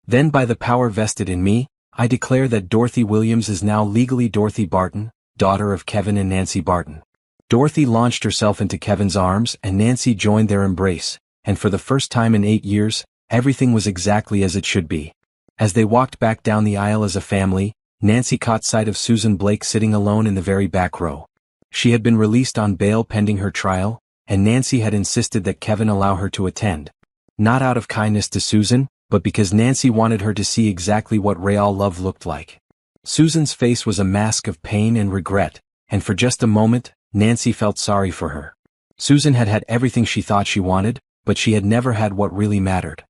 Then by the power vested in me, I declare that Dorothy Williams is now legally Dorothy Barton, daughter of Kevin and Nancy Barton. Dorothy launched herself into Kevin's arms and Nancy joined their embrace, and for the first time in 8 years, everything was exactly as it should be. As they walked back down the aisle as a family, Nancy caught sight of Susan Blake sitting alone in the very back row. She had been released on bail pending her trial, and Nancy had insisted that Kevin allow her to attend. Not out of kindness to Susan, but because Nancy wanted her to see exactly what real love looked like. Susan's face was a mask of pain and regret, and for just a moment, Nancy felt sorry for her. Susan had had everything she thought she wanted, but she had never had what really mattered.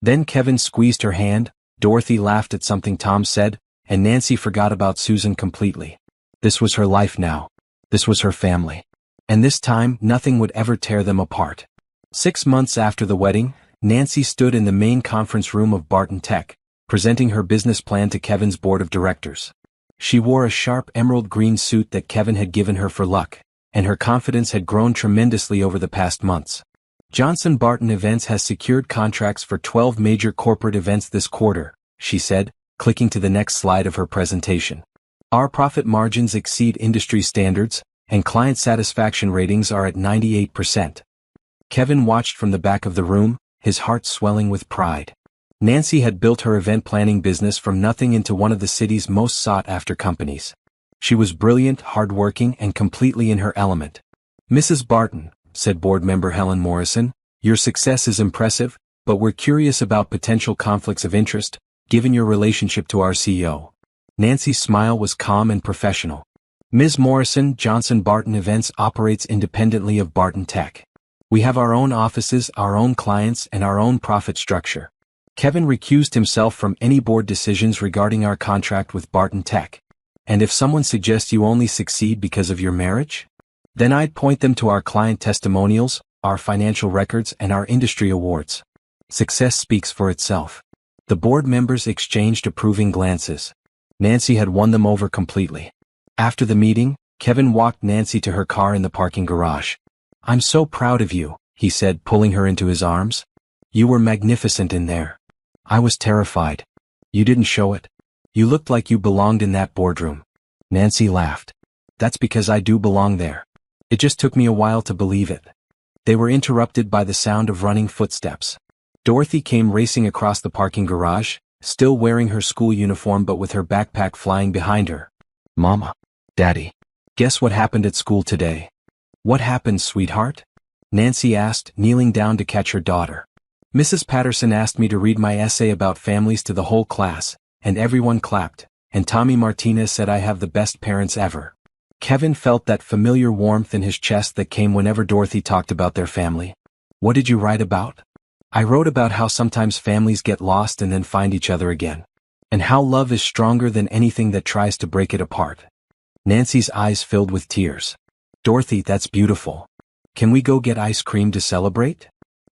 Then Kevin squeezed her hand, Dorothy laughed at something Tom said, and Nancy forgot about Susan completely. This was her life now. This was her family. And this time, nothing would ever tear them apart. 6 months after the wedding, Nancy stood in the main conference room of Barton Tech, presenting her business plan to Kevin's board of directors. She wore a sharp emerald green suit that Kevin had given her for luck, and her confidence had grown tremendously over the past months. Johnson Barton Events has secured contracts for 12 major corporate events this quarter, she said, clicking to the next slide of her presentation. Our profit margins exceed industry standards, and client satisfaction ratings are at 98%. Kevin watched from the back of the room, his heart swelling with pride. Nancy had built her event planning business from nothing into one of the city's most sought-after companies. She was brilliant, hardworking, and completely in her element. Mrs. Barton, said board member Helen Morrison, your success is impressive, but we're curious about potential conflicts of interest, given your relationship to our CEO. Nancy's smile was calm and professional. Ms. Morrison, Johnson Barton Events operates independently of Barton Tech. We have our own offices, our own clients, and our own profit structure. Kevin recused himself from any board decisions regarding our contract with Barton Tech. And if someone suggests you only succeed because of your marriage? Then I'd point them to our client testimonials, our financial records, and our industry awards. Success speaks for itself. The board members exchanged approving glances. Nancy had won them over completely. After the meeting, Kevin walked Nancy to her car in the parking garage. I'm so proud of you, he said, pulling her into his arms. You were magnificent in there. I was terrified. You didn't show it. You looked like you belonged in that boardroom. Nancy laughed. That's because I do belong there. It just took me a while to believe it. They were interrupted by the sound of running footsteps. Dorothy came racing across the parking garage, still wearing her school uniform but with her backpack flying behind her. Mama. Daddy. Guess what happened at school today? What happened, sweetheart? Nancy asked, kneeling down to catch her daughter. Mrs. Patterson asked me to read my essay about families to the whole class, and everyone clapped, and Tommy Martinez said I have the best parents ever. Kevin felt that familiar warmth in his chest that came whenever Dorothy talked about their family. What did you write about? I wrote about how sometimes families get lost and then find each other again. And how love is stronger than anything that tries to break it apart. Nancy's eyes filled with tears. Dorothy, that's beautiful. Can we go get ice cream to celebrate?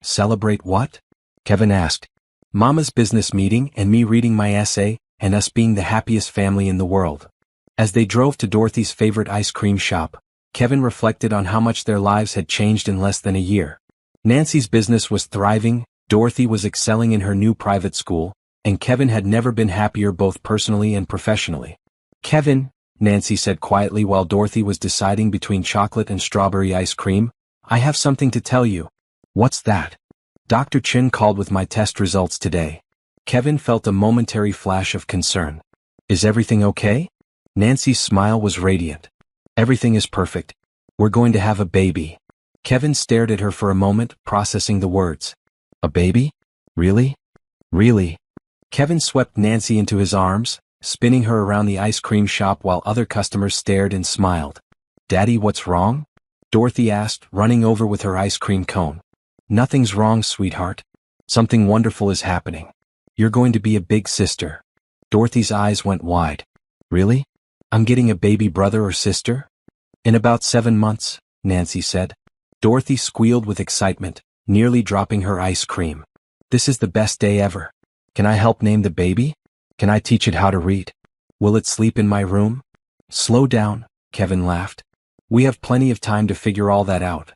Celebrate what? Kevin asked. Mama's business meeting and me reading my essay, and us being the happiest family in the world. As they drove to Dorothy's favorite ice cream shop, Kevin reflected on how much their lives had changed in less than a year. Nancy's business was thriving, Dorothy was excelling in her new private school, and Kevin had never been happier both personally and professionally. Kevin, Nancy said quietly while Dorothy was deciding between chocolate and strawberry ice cream, I have something to tell you. What's that? Dr. Chin called with my test results today. Kevin felt a momentary flash of concern. Is everything okay? Nancy's smile was radiant. Everything is perfect. We're going to have a baby. Kevin stared at her for a moment, processing the words. A baby? Really? Really? Kevin swept Nancy into his arms, spinning her around the ice cream shop while other customers stared and smiled. Daddy, what's wrong? Dorothy asked, running over with her ice cream cone. Nothing's wrong, sweetheart. Something wonderful is happening. You're going to be a big sister. Dorothy's eyes went wide. Really? I'm getting a baby brother or sister? In about 7 months, Nancy said. Dorothy squealed with excitement, nearly dropping her ice cream. This is the best day ever. Can I help name the baby? Can I teach it how to read? Will it sleep in my room? Slow down, Kevin laughed. We have plenty of time to figure all that out.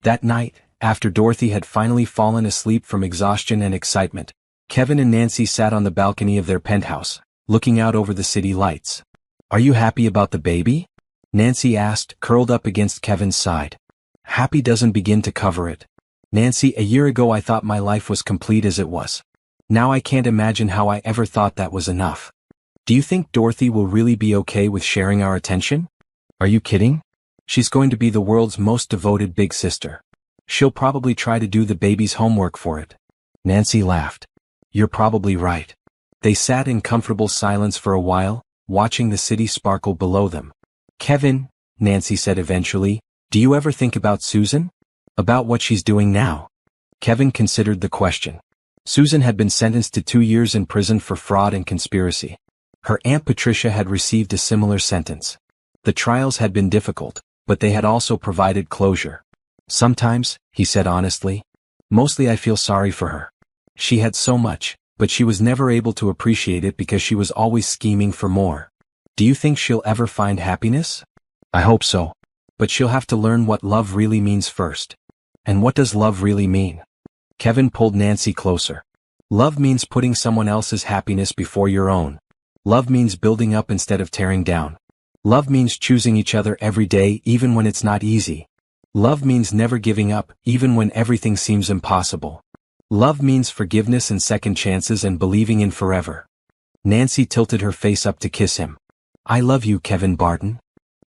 That night, after Dorothy had finally fallen asleep from exhaustion and excitement, Kevin and Nancy sat on the balcony of their penthouse, looking out over the city lights. Are you happy about the baby? Nancy asked, curled up against Kevin's side. Happy doesn't begin to cover it. Nancy, a year ago I thought my life was complete as it was. Now I can't imagine how I ever thought that was enough. Do you think Dorothy will really be okay with sharing our attention? Are you kidding? She's going to be the world's most devoted big sister. She'll probably try to do the baby's homework for it. Nancy laughed. You're probably right. They sat in comfortable silence for a while, watching the city sparkle below them. Kevin, Nancy said eventually, do you ever think about Susan? About what she's doing now? Kevin considered the question. Susan had been sentenced to 2 years in prison for fraud and conspiracy. Her Aunt Patricia had received a similar sentence. The trials had been difficult, but they had also provided closure. Sometimes, he said honestly. Mostly I feel sorry for her. She had so much, but she was never able to appreciate it because she was always scheming for more. Do you think she'll ever find happiness? I hope so. But she'll have to learn what love really means first. And what does love really mean? Kevin pulled Nancy closer. Love means putting someone else's happiness before your own. Love means building up instead of tearing down. Love means choosing each other every day even when it's not easy. Love means never giving up even when everything seems impossible. Love means forgiveness and second chances and believing in forever. Nancy tilted her face up to kiss him. I love you, Kevin Barton.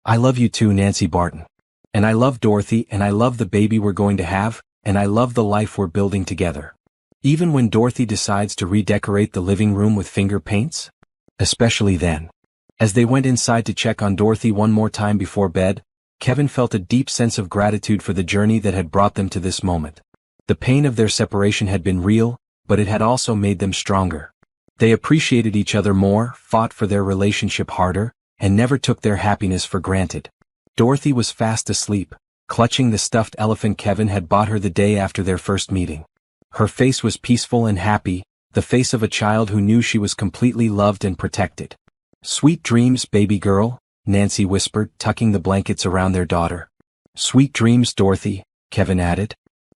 I love you too, Nancy Barton. And I love Dorothy, and I love the baby we're going to have, and I love the life we're building together. Even when Dorothy decides to redecorate the living room with finger paints? Especially then. As they went inside to check on Dorothy one more time before bed, Kevin felt a deep sense of gratitude for the journey that had brought them to this moment. The pain of their separation had been real, but it had also made them stronger. They appreciated each other more, fought for their relationship harder, and never took their happiness for granted. Dorothy was fast asleep, clutching the stuffed elephant Kevin had bought her the day after their first meeting. Her face was peaceful and happy, the face of a child who knew she was completely loved and protected. Sweet dreams, baby girl, Nancy whispered, tucking the blankets around their daughter. Sweet dreams, Dorothy, Kevin added.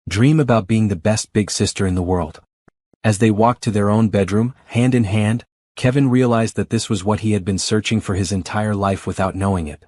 Dream about being the best big sister in the world. As they walked to their own bedroom, hand in hand, Kevin realized that this was what he had been searching for his entire life without knowing it.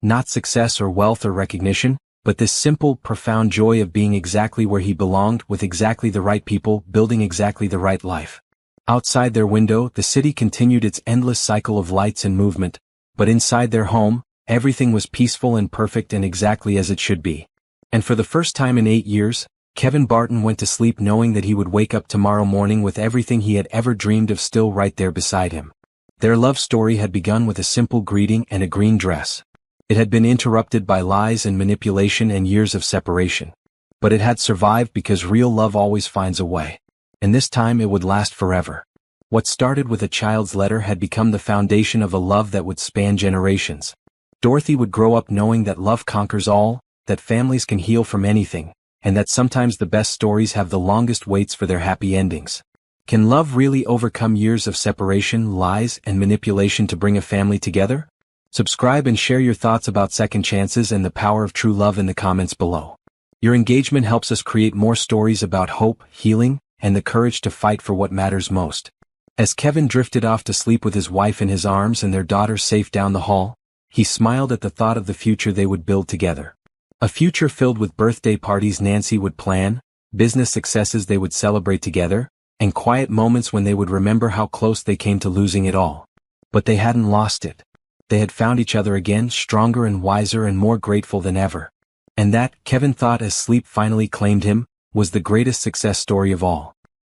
Not success or wealth or recognition, but this simple, profound joy of being exactly where he belonged with exactly the right people, building exactly the right life. Outside their window, the city continued its endless cycle of lights and movement, but inside their home, everything was peaceful and perfect and exactly as it should be. And for the first time in 8 years, Kevin Barton went to sleep knowing that he would wake up tomorrow morning with everything he had ever dreamed of still right there beside him. Their love story had begun with a simple greeting and a green dress. It had been interrupted by lies and manipulation and years of separation. But it had survived because real love always finds a way. And this time it would last forever. What started with a child's letter had become the foundation of a love that would span generations. Dorothy would grow up knowing that love conquers all, that families can heal from anything, and that sometimes the best stories have the longest waits for their happy endings. Can love really overcome years of separation, lies, and manipulation to bring a family together? Subscribe and share your thoughts about second chances and the power of true love in the comments below. Your engagement helps us create more stories about hope, healing, and the courage to fight for what matters most. As Kevin drifted off to sleep with his wife in his arms and their daughter safe down the hall, he smiled at the thought of the future they would build together. A future filled with birthday parties Nancy would plan, business successes they would celebrate together, and quiet moments when they would remember how close they came to losing it all. But they hadn't lost it. They had found each other again, stronger and wiser and more grateful than ever. And that, Kevin thought as sleep finally claimed him, was the greatest success story of all.